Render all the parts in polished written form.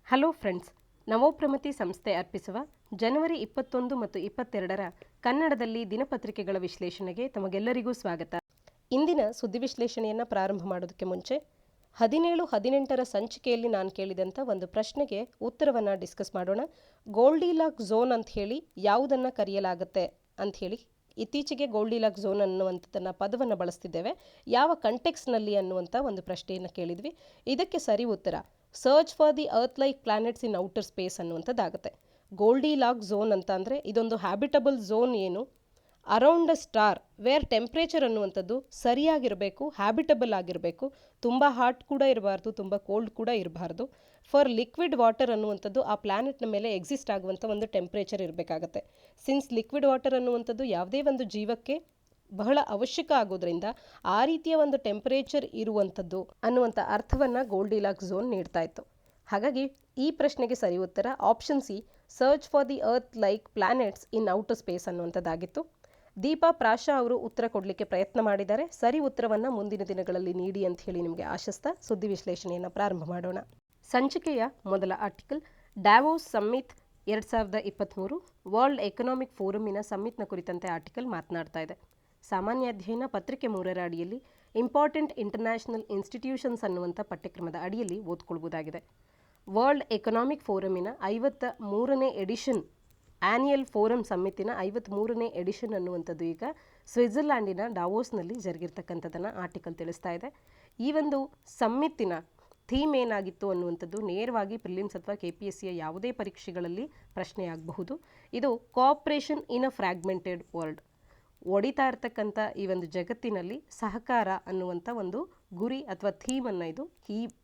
Hello friends, ನವೋಪ್ರಮತಿ ಸಂಸ್ಥೆ ಅರ್ಪಿಸುವ ಜನವರಿ 21 ಮತ್ತು 22ರ ಕನ್ನಡದಲ್ಲಿ ದಿನಪತ್ರಿಕೆಗಳ ವಿಶ್ಲೇಷಣೆಗೆ ತಮಗೆಲ್ಲರಿಗೂ ಸ್ವಾಗತ. ಇಂದಿನ ಸುದ್ದಿ ವಿಶ್ಲೇಷಣೆಯನ್ನು ಪ್ರಾರಂಭ ಮಾಡೋದಕ್ಕೆ ಮುಂಚೆ 17-18ರ ಸಂಚಿಕೆಯಲ್ಲಿ ನಾನು ಕೇಳಿದಂಥ ಒಂದು ಪ್ರಶ್ನೆಗೆ ಉತ್ತರವನ್ನು ಡಿಸ್ಕಸ್ ಮಾಡೋಣ. ಗೋಲ್ಡಿಲಾಕ್ ಝೋನ್ ಅಂತ ಹೇಳಿ ಯಾವುದನ್ನು ಕರೆಯಲಾಗುತ್ತೆ ಅಂಥೇಳಿ ಇತ್ತೀಚೆಗೆ ಗೋಲ್ಡಿಲಾಕ್ ಝೋನ್ ಅನ್ನುವಂಥದ್ದನ್ನು ಪದವನ್ನು ಬಳಸ್ತಿದ್ದೇವೆ, ಯಾವ ಕಂಟೆಕ್ಸ್ನಲ್ಲಿ ಅನ್ನುವಂಥ ಒಂದು ಪ್ರಶ್ನೆಯನ್ನು ಕೇಳಿದ್ವಿ. ಇದಕ್ಕೆ ಸರಿ ಉತ್ತರ search for the earth like planets in outer space ಅನ್ನುವಂಥದ್ದಾಗುತ್ತೆ. ಗೋಲ್ಡಿಲಾಕ್ ಝೋನ್ ಅಂತ ಅಂದರೆ ಇದೊಂದು ಹ್ಯಾಬಿಟಬಲ್ ಝೋನ್ ಏನು around a star where temperature ಅನ್ನುವಂಥದ್ದು ಸರಿಯಾಗಿರಬೇಕು, ಹ್ಯಾಬಿಟಬಲ್ ಆಗಿರಬೇಕು, ತುಂಬ ಹಾಟ್ ಕೂಡ ಇರಬಾರ್ದು, ತುಂಬ ಕೋಲ್ಡ್ ಕೂಡ ಇರಬಾರ್ದು. ಫಾರ್ ಲಿಕ್ವಿಡ್ ವಾಟರ್ ಅನ್ನುವಂಥದ್ದು ಆ ಪ್ಲಾನೆಟ್ನ ಮೇಲೆ ಎಕ್ಸಿಸ್ಟ್ ಆಗುವಂಥ ಒಂದು ಟೆಂಪ್ರೇಚರ್ ಇರಬೇಕಾಗತ್ತೆ. ಸಿನ್ಸ್ ಲಿಕ್ವಿಡ್ ವಾಟರ್ ಅನ್ನುವಂಥದ್ದು ಯಾವುದೇ ಒಂದು ಜೀವಕ್ಕೆ ಬಹಳ ಅವಶ್ಯಕ ಆಗೋದ್ರಿಂದ ಆ ರೀತಿಯ ಒಂದು ಟೆಂಪರೇಚರ್ ಇರುವಂಥದ್ದು ಅನ್ನುವಂಥ ಅರ್ಥವನ್ನು ಗೋಲ್ಡಿಲಾಕ್ ಝೋನ್ ನೀಡ್ತಾ ಇತ್ತು. ಹಾಗಾಗಿ ಈ ಪ್ರಶ್ನೆಗೆ ಸರಿ ಉತ್ತರ option C, search for the earth like planets in outer space ಅನ್ನುವಂಥದ್ದಾಗಿತ್ತು. ದೀಪಾ ಪ್ರಾಶಾ ಅವರು ಉತ್ತರ ಕೊಡಲಿಕ್ಕೆ ಪ್ರಯತ್ನ ಮಾಡಿದ್ದಾರೆ. ಸರಿ ಉತ್ತರವನ್ನು ಮುಂದಿನ ದಿನಗಳಲ್ಲಿ ನೀಡಿ ಅಂತ ಹೇಳಿ ನಿಮಗೆ ಆಶಿಸ್ತಾ ಸುದ್ದಿ ವಿಶ್ಲೇಷಣೆಯನ್ನು ಪ್ರಾರಂಭ ಮಾಡೋಣ. ಸಂಚಿಕೆಯ ಮೊದಲ ಆರ್ಟಿಕಲ್ ಡ್ಯಾವೋಸ್ ಸಮ್ಮಿಟ್ 2023 ವರ್ಲ್ಡ್ ಎಕನಾಮಿಕ್ ಫೋರಮಿನ ಸಮ್ಮಿಟ್ನ ಕುರಿತಂತೆ ಆರ್ಟಿಕಲ್ ಮಾತನಾಡ್ತಾ ಇದೆ. ಸಾಮಾನ್ಯ ಅಧ್ಯಯನ ಪತ್ರಿಕೆ 3ರ ಅಡಿಯಲ್ಲಿ ಇಂಪಾರ್ಟೆಂಟ್ ಇಂಟರ್ನ್ಯಾಷನಲ್ ಇನ್ಸ್ಟಿಟ್ಯೂಷನ್ಸ್ ಅನ್ನುವಂಥ ಪಠ್ಯಕ್ರಮದ ಅಡಿಯಲ್ಲಿ ಓದ್ಕೊಳ್ಬೋದಾಗಿದೆ. ವರ್ಲ್ಡ್ ಎಕನಾಮಿಕ್ ಫೋರಮಿನ 53ನೇ ಎಡಿಷನ್ ಆ್ಯನ್ಯಲ್ ಫೋರಮ್ ಸಮ್ಮಿತಿನ 53ನೇ ಎಡಿಷನ್ ಅನ್ನುವಂಥದ್ದು ಈಗ ಸ್ವಿಟ್ಜರ್ಲ್ಯಾಂಡಿನ ಡಾವೋಸ್ನಲ್ಲಿ ಜರುಗಿರ್ತಕ್ಕಂಥದ್ದನ್ನು ಆರ್ಟಿಕಲ್ ತಿಳಿಸ್ತಾ ಇದೆ. ಈ ಒಂದು ಸಮ್ಮಿತಿನ ಥೀಮ್ ಏನಾಗಿತ್ತು ಅನ್ನುವಂಥದ್ದು ನೇರವಾಗಿ ಪ್ರಿಲಿಮ್ಸ್ ಅಥವಾ KPSCಯ ಯಾವುದೇ ಪರೀಕ್ಷೆಗಳಲ್ಲಿ ಪ್ರಶ್ನೆಯಾಗಬಹುದು. ಇದು ಕೋಆಪರೇಷನ್ ಇನ್ ಅ ಫ್ರ್ಯಾಗ್ಮೆಂಟೆಡ್ ವರ್ಲ್ಡ್, ಒಡಿತಾ ಇರ್ತಕ್ಕಂಥ ಈ ಒಂದು ಜಗತ್ತಿನಲ್ಲಿ ಸಹಕಾರ ಅನ್ನುವಂಥ ಒಂದು ಗುರಿ ಅಥವಾ ಥೀಮನ್ನು ಇದು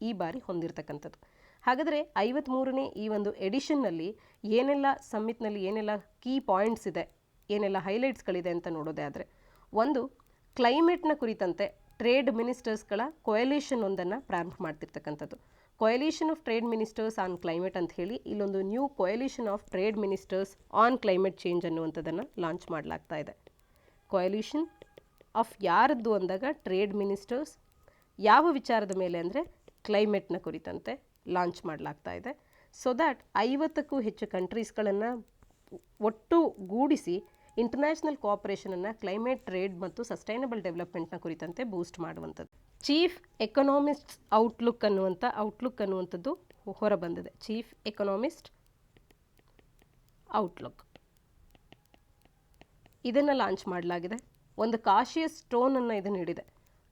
ಈ ಬಾರಿ ಹೊಂದಿರತಕ್ಕಂಥದ್ದು. ಹಾಗಾದರೆ 53ನೇ ಈ ಒಂದು ಎಡಿಷನ್ನಲ್ಲಿ ಏನೆಲ್ಲ ಸಮ್ಮಿಟ್ನಲ್ಲಿ ಏನೆಲ್ಲ ಕೀ ಪಾಯಿಂಟ್ಸ್ ಇದೆ, ಏನೆಲ್ಲ ಹೈಲೈಟ್ಸ್ಗಳಿದೆ ಅಂತ ನೋಡೋದೇ ಆದರೆ, ಒಂದು ಕ್ಲೈಮೇಟ್ನ ಕುರಿತಂತೆ ಟ್ರೇಡ್ ಮಿನಿಸ್ಟರ್ಸ್ಗಳ ಕೊಯಲೇಷನ್ ಒಂದನ್ನು ಪ್ರಾರಂಭ ಮಾಡ್ತಿರ್ತಕ್ಕಂಥದ್ದು. Coalition of trade ministers on climate ಅಂತ ಹೇಳಿ ಇಲ್ಲೊಂದು new coalition of trade ministers on climate change ಅನ್ನುವಂಥದ್ದನ್ನು ಲಾಂಚ್ ಮಾಡಲಾಗ್ತಾ ಇದೆ. ಕೊಯಲೇಷನ್ ಆಫ್ ಯಾರದ್ದು ಅಂದಾಗ ಟ್ರೇಡ್ ಮಿನಿಸ್ಟರ್ಸ್, ಯಾವ ವಿಚಾರದ ಮೇಲೆ ಅಂದರೆ ಕ್ಲೈಮೇಟ್ನ ಕುರಿತಂತೆ ಲಾಂಚ್ ಮಾಡಲಾಗ್ತಾ ಇದೆ. ಸೊ ದ್ಯಾಟ್ 50ಕ್ಕೂ ಹೆಚ್ಚು ಕಂಟ್ರೀಸ್ಗಳನ್ನು ಒಟ್ಟು ಗೂಡಿಸಿ ಇಂಟರ್ನ್ಯಾಷನಲ್ ಕೋಆಪರೇಷನನ್ನು ಕ್ಲೈಮೇಟ್, ಟ್ರೇಡ್ ಮತ್ತು ಸಸ್ಟೈನಬಲ್ ಡೆವಲಪ್ಮೆಂಟ್ನ ಕುರಿತಂತೆ ಬೂಸ್ಟ್ ಮಾಡುವಂಥದ್ದು. ಚೀಫ್ ಎಕನಾಮಿಸ್ಟ್ ಔಟ್ಲುಕ್ ಅನ್ನುವಂಥದ್ದು ಹೊರಬಂದಿದೆ. ಚೀಫ್ ಎಕನಾಮಿಸ್ಟ್ ಔಟ್ಲುಕ್ ಇದನ್ನು ಲಾಂಚ್ ಮಾಡಲಾಗಿದೆ. ಒಂದು ಕಾಶಿಯಸ್ ಸ್ಟೋನನ್ನು ಇದು ನೀಡಿದೆ.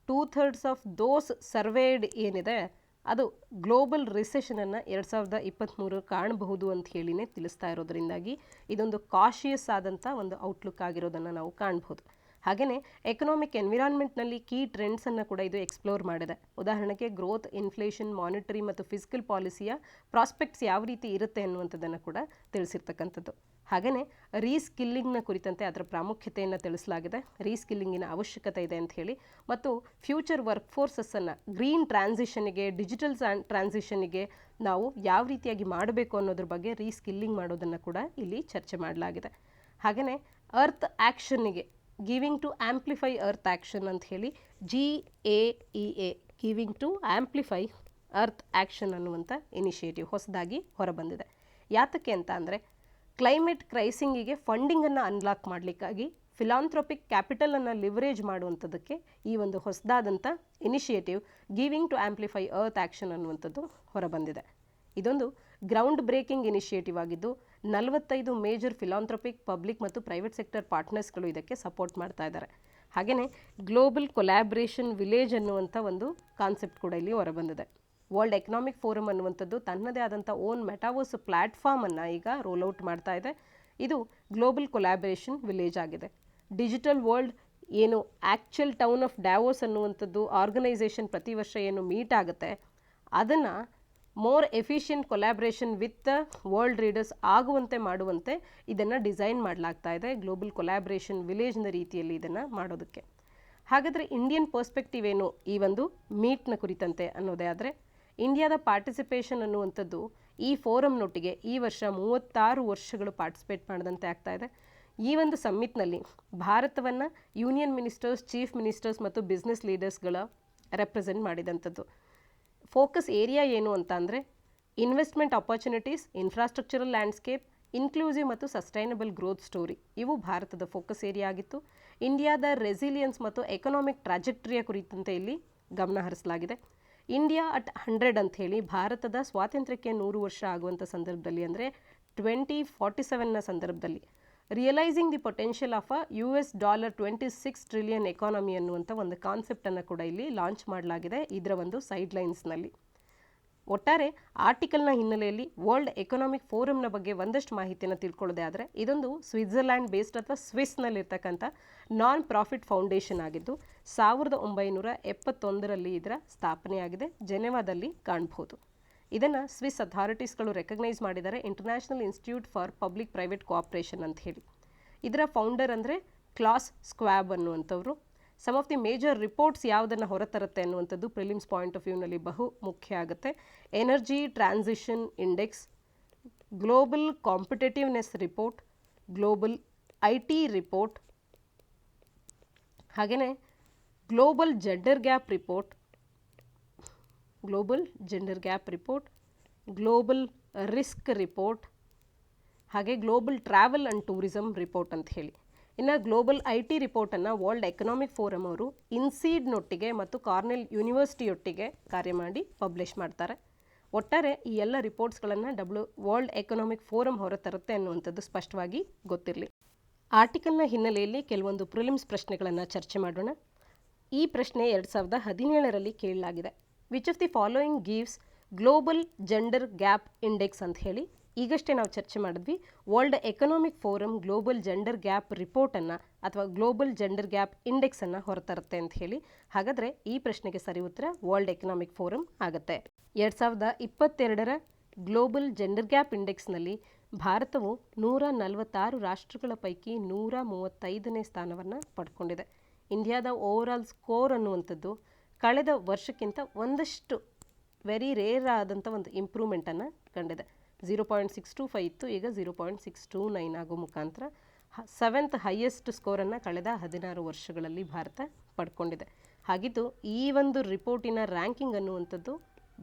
2/3 ಆಫ್ ದೋಸ್ ಸರ್ವೇಡ್ ಏನಿದೆ ಅದು ಗ್ಲೋಬಲ್ ರಿಸೆಷನನ್ನು 2023 ಕಾಣಬಹುದು ಅಂತ ಹೇಳಿನೇ ತಿಳಿಸ್ತಾ ಇರೋದರಿಂದಾಗಿ ಇದೊಂದು ಕಾಶಿಯಸ್ ಆದಂಥ ಒಂದು ಔಟ್ಲುಕ್ ಆಗಿರೋದನ್ನು ನಾವು ಕಾಣಬಹುದು. ಹಾಗೆಯೇ ಎಕನಾಮಿಕ್ ಎನ್ವಿರಾನ್ಮೆಂಟ್ನಲ್ಲಿ ಕೀ ಟ್ರೆಂಡ್ಸನ್ನು ಕೂಡ ಇದು ಎಕ್ಸ್ಪ್ಲೋರ್ ಮಾಡಿದೆ. ಉದಾಹರಣೆಗೆ ಗ್ರೋತ್, ಇನ್ಫ್ಲೇಷನ್, ಮಾನಿಟರಿ ಮತ್ತು ಫಿಸಿಕಲ್ ಪಾಲಿಸಿಯ ಪ್ರಾಸ್ಪೆಕ್ಟ್ಸ್ ಯಾವ ರೀತಿ ಇರುತ್ತೆ ಅನ್ನುವಂಥದ್ದನ್ನು ಕೂಡ ತಿಳಿಸಿರ್ತಕ್ಕಂಥದ್ದು. ಹಾಗೆಯೇ ರೀಸ್ಕಿಲ್ಲಿಂಗ್ನ ಕುರಿತಂತೆ ಅದರ ಪ್ರಾಮುಖ್ಯತೆಯನ್ನು ತಿಳಿಸಲಾಗಿದೆ. ರೀಸ್ಕಿಲ್ಲಿಂಗಿನ ಅವಶ್ಯಕತೆ ಇದೆ ಅಂತ ಹೇಳಿ, ಮತ್ತು ಫ್ಯೂಚರ್ ವರ್ಕ್ ಫೋರ್ಸಸ್ಸನ್ನು ಗ್ರೀನ್ ಟ್ರಾನ್ಸಿಷನ್ನಿಗೆ, ಡಿಜಿಟಲ್ ಟ್ರಾನ್ಸಿಷನ್ನಿಗೆ ನಾವು ಯಾವ ರೀತಿಯಾಗಿ ಮಾಡಬೇಕು ಅನ್ನೋದ್ರ ಬಗ್ಗೆ ರೀಸ್ಕಿಲ್ಲಿಂಗ್ ಮಾಡೋದನ್ನು ಕೂಡ ಇಲ್ಲಿ ಚರ್ಚೆ ಮಾಡಲಾಗಿದೆ. ಹಾಗೆಯೇ earth ಆ್ಯಕ್ಷನ್ನಿಗೆ giving to amplify earth action ಅಂತ ಹೇಳಿ GAEA giving to amplify earth action ಅನ್ನುವಂಥ ಇನಿಷಿಯೇಟಿವ್ ಹೊಸದಾಗಿ ಹೊರಬಂದಿದೆ. ಯಾತಕ್ಕೆ ಅಂತ ಅಂದರೆ ಕ್ಲೈಮೇಟ್ ಕ್ರೈಸಿಂಗಿಗೆ ಫಂಡಿಂಗನ್ನು ಅನ್ಲಾಕ್ ಮಾಡಲಿಕ್ಕಾಗಿ ಫಿಲಾಂಥ್ರೋಪಿಕ್ ಕ್ಯಾಪಿಟಲನ್ನು ಲಿವರೇಜ್ ಮಾಡುವಂಥದ್ದಕ್ಕೆ ಈ ಒಂದು ಹೊಸದಾದಂಥ initiative giving to amplify earth action ಅನ್ನುವಂಥದ್ದು ಹೊರಬಂದಿದೆ. ಇದೊಂದು ಗ್ರೌಂಡ್ ಬ್ರೇಕಿಂಗ್ ಇನಿಷಿಯೇಟಿವ್ ಆಗಿದ್ದು 45 ಮೇಜರ್ ಫಿಲಾಂಥ್ರೋಪಿಕ್, ಪಬ್ಲಿಕ್ ಮತ್ತು ಪ್ರೈವೇಟ್ ಸೆಕ್ಟರ್ ಪಾರ್ಟ್ನರ್ಸ್ಗಳು ಇದಕ್ಕೆ ಸಪೋರ್ಟ್ ಮಾಡ್ತಾ ಇದ್ದಾರೆ. ಹಾಗೆಯೇ ಗ್ಲೋಬಲ್ ಕೊಲ್ಯಾಬ್ರೇಷನ್ ವಿಲೇಜ್ ಅನ್ನುವಂಥ ಒಂದು ಕಾನ್ಸೆಪ್ಟ್ ಕೂಡ ಇಲ್ಲಿ ಹೊರಬಂದಿದೆ. ವರ್ಲ್ಡ್ ಎಕನಾಮಿಕ್ ಫೋರಮ್ ಅನ್ನುವಂಥದ್ದು ತನ್ನದೇ ಆದಂಥ ಓನ್ ಮೆಟಾವರ್ಸ್ ಪ್ಲ್ಯಾಟ್ಫಾರ್ಮನ್ನು ಈಗ ರೋಲ್ಔಟ್ ಮಾಡ್ತಾ ಇದೆ. ಇದು ಗ್ಲೋಬಲ್ ಕೊಲ್ಯಾಬ್ರೇಷನ್ ವಿಲೇಜ್ ಆಗಿದೆ. ಡಿಜಿಟಲ್ ವರ್ಲ್ಡ್ ಏನು ಆ್ಯಕ್ಚುಯಲ್ ಟೌನ್ ಆಫ್ ಡ್ಯಾವೋಸ್ ಅನ್ನುವಂಥದ್ದು ಆರ್ಗನೈಸೇಷನ್ ಪ್ರತಿ ವರ್ಷ ಏನು ಮೀಟ್ ಆಗುತ್ತೆ ಅದನ್ನು more efficient collaboration with world readers ಆಗುವಂತೆ ಮಾಡುವಂತೆ ಇದನ್ನು ಡಿಸೈನ್ ಮಾಡಲಾಗ್ತಾ ಇದೆ, ಗ್ಲೋಬಲ್ ಕೊಲ್ಯಾಬ್ರೇಷನ್ ವಿಲೇಜ್ನ ರೀತಿಯಲ್ಲಿ ಇದನ್ನು ಮಾಡೋದಕ್ಕೆ. ಹಾಗಾದರೆ ಇಂಡಿಯನ್ ಪರ್ಸ್ಪೆಕ್ಟಿವ್ ಏನು ಈ ಒಂದು ಮೀಟ್ನ ಕುರಿತಂತೆ ಅನ್ನೋದೇ ಆದರೆ, ಇಂಡಿಯಾದ ಪಾರ್ಟಿಸಿಪೇಷನ್ ಅನ್ನುವಂಥದ್ದು ಈ ಫೋರಮ್ನೊಟ್ಟಿಗೆ ಈ ವರ್ಷ 36 ವರ್ಷಗಳು ಪಾರ್ಟಿಸಿಪೇಟ್ ಮಾಡಿದಂತೆ ಆಗ್ತಾ ಇದೆ. ಈ ಒಂದು ಸಮ್ಮಿಟ್ನಲ್ಲಿ ಭಾರತವನ್ನು ಯೂನಿಯನ್ ಮಿನಿಸ್ಟರ್ಸ್, ಚೀಫ್ ಮಿನಿಸ್ಟರ್ಸ್ ಮತ್ತು ಬಿಸ್ನೆಸ್ ಲೀಡರ್ಸ್ಗಳ ರೆಪ್ರೆಸೆಂಟ್ ಮಾಡಿದಂಥದ್ದು. ಫೋಕಸ್ ಏರಿಯಾ ಏನು ಅಂತ ಅಂದರೆ investment opportunities, infrastructural landscape, inclusive ಮತ್ತು ಸಸ್ಟೈನಬಲ್ ಗ್ರೋತ್ ಸ್ಟೋರಿ ಇವು ಭಾರತದ ಫೋಕಸ್ ಏರಿಯಾ ಆಗಿತ್ತು. ಇಂಡಿಯಾದ ರೆಸಿಲಿಯನ್ಸ್ ಮತ್ತು ಎಕನಾಮಿಕ್ ಟ್ರಾಜೆಕ್ಟರಿಯ ಕುರಿತಂತೆ ಇಲ್ಲಿ ಗಮನ ಹರಿಸಲಾಗಿದೆ. ಇಂಡಿಯಾ ಅಟ್ 100 ಅಂತ ಹೇಳಿ ಭಾರತದ ಸ್ವಾತಂತ್ರ್ಯಕ್ಕೆ 100 ವರ್ಷ ಆಗುವಂಥ ಸಂದರ್ಭದಲ್ಲಿ ಅಂದರೆ 2047ನ ಸಂದರ್ಭದಲ್ಲಿ realising the potential of $26 trillion economy ಅನ್ನುವಂಥ ಒಂದು ಕಾನ್ಸೆಪ್ಟನ್ನು ಕೂಡ ಇಲ್ಲಿ ಲಾಂಚ್ ಮಾಡಲಾಗಿದೆ ಇದರ ಒಂದು ಸೈಡ್ಲೈನ್ಸ್ನಲ್ಲಿ. ಒಟ್ಟಾರೆ ಆರ್ಟಿಕಲ್ನ ಹಿನ್ನೆಲೆಯಲ್ಲಿ ವರ್ಲ್ಡ್ ಎಕನಾಮಿಕ್ ಫೋರಮ್ನ ಬಗ್ಗೆ ಒಂದಷ್ಟು ಮಾಹಿತಿಯನ್ನು ತಿಳ್ಕೊಳ್ಳೋದೇ ಆದರೆ ಇದೊಂದು ಸ್ವಿಟ್ಜರ್ಲ್ಯಾಂಡ್ ಬೇಸ್ಡ್ ಅಥವಾ ಸ್ವಿಸ್ನಲ್ಲಿರ್ತಕ್ಕಂಥ ನಾನ್ ಪ್ರಾಫಿಟ್ ಫೌಂಡೇಶನ್ ಆಗಿದ್ದು 1971ರಲ್ಲಿ ಇದರ ಸ್ಥಾಪನೆಯಾಗಿದೆ. ಜೆನೆವಾದಲ್ಲಿ ಕಾಣಬಹುದು. ಇದನ್ನು ಸ್ವಿಸ್ ಅಥಾರಿಟೀಸ್ಗಳು ರೆಕಗ್ನೈಸ್ ಮಾಡಿದ್ದಾರೆ, international institute for public private cooperation ಅಂತ ಹೇಳಿ. ಇದರ ಫೌಂಡರ್ ಅಂದರೆ ಕ್ಲಾಸ್ ಸ್ಕ್ವಾಬ್ ಅನ್ನುವಂಥವ್ರು. Some of the major reports ಯಾವುದನ್ನು ಹೊರತರುತ್ತೆ ಅನ್ನುವಂಥದ್ದು ಪ್ರಿಲಿಮ್ಸ್ ಪಾಯಿಂಟ್ ಆಫ್ ವ್ಯೂನಲ್ಲಿ ಬಹು ಮುಖ್ಯ ಆಗುತ್ತೆ. Energy transition index, global competitiveness report, global IT report, ಹಾಗೆಯೇ global gender gap report, global risk report, ಹಾಗೆ global travel and tourism report ಅಂತ ಹೇಳಿ. ಇನ್ನು ಗ್ಲೋಬಲ್ IT ರಿಪೋರ್ಟನ್ನು ವರ್ಲ್ಡ್ ಎಕನಾಮಿಕ್ ಫೋರಮ್ ಅವರು ಇನ್ಸೀಡ್ನೊಟ್ಟಿಗೆ ಮತ್ತು ಕಾರ್ನೆಲ್ ಯೂನಿವರ್ಸಿಟಿಯೊಟ್ಟಿಗೆ ಕಾರ್ಯ ಮಾಡಿ ಪಬ್ಲಿಷ್ ಮಾಡ್ತಾರೆ. ಒಟ್ಟಾರೆ ಈ ಎಲ್ಲ ರಿಪೋರ್ಟ್ಸ್ಗಳನ್ನು ವರ್ಲ್ಡ್ ಎಕನಾಮಿಕ್ ಫೋರಮ್ ಹೊರತರುತ್ತೆ ಅನ್ನುವಂಥದ್ದು ಸ್ಪಷ್ಟವಾಗಿ ಗೊತ್ತಿರಲಿ. ಆರ್ಟಿಕಲ್ನ ಹಿನ್ನೆಲೆಯಲ್ಲಿ ಕೆಲವೊಂದು ಪ್ರಿಲಿಮ್ಸ್ ಪ್ರಶ್ನೆಗಳನ್ನು ಚರ್ಚೆ ಮಾಡೋಣ. ಈ ಪ್ರಶ್ನೆ 2017ರಲ್ಲಿ ಕೇಳಲಾಗಿದೆ. Which of the following gives global gender gap index ಅಂತ ಹೇಳಿ ಈಗಷ್ಟೇ ನಾವು ಚರ್ಚೆ ಮಾಡಿದ್ವಿ. World economic forum global gender gap ರಿಪೋರ್ಟನ್ನು ಅಥವಾ ಗ್ಲೋಬಲ್ ಜೆಂಡರ್ ಗ್ಯಾಪ್ ಇಂಡೆಕ್ಸನ್ನು ಹೊರತರುತ್ತೆ ಅಂತ ಹೇಳಿ. ಹಾಗಾದರೆ ಈ ಪ್ರಶ್ನೆಗೆ ಸರಿ ಉತ್ತರ ವರ್ಲ್ಡ್ ಎಕನಾಮಿಕ್ ಫೋರಮ್ ಆಗುತ್ತೆ. 2022ರ ಗ್ಲೋಬಲ್ ಜೆಂಡರ್ ಗ್ಯಾಪ್ ಇಂಡೆಕ್ಸ್ನಲ್ಲಿ ಭಾರತವು 146 ರಾಷ್ಟ್ರಗಳ ಪೈಕಿ 135ನೇ ಸ್ಥಾನವನ್ನು ಪಡ್ಕೊಂಡಿದೆ. ಇಂಡಿಯಾದ ಓವರಾಲ್ ಸ್ಕೋರ್ ಅನ್ನುವಂಥದ್ದು ಕಳೆದ ವರ್ಷಕ್ಕಿಂತ ಒಂದಷ್ಟು ವೆರಿ ರೇರ್ ಆದಂಥ ಒಂದು ಇಂಪ್ರೂವ್ಮೆಂಟನ್ನು ಕಂಡಿದೆ. 0.625 ಇತ್ತು, ಈಗ 0.629 ಆಗೋ ಮುಖಾಂತರ 7th ಹೈಯೆಸ್ಟ್ ಸ್ಕೋರನ್ನು ಕಳೆದ 16 ವರ್ಷಗಳಲ್ಲಿ ಭಾರತ ಪಡ್ಕೊಂಡಿದೆ. ಹಾಗಿದ್ದು ಈ ಒಂದು ರಿಪೋರ್ಟಿನ ರ್ಯಾಂಕಿಂಗ್ ಅನ್ನುವಂಥದ್ದು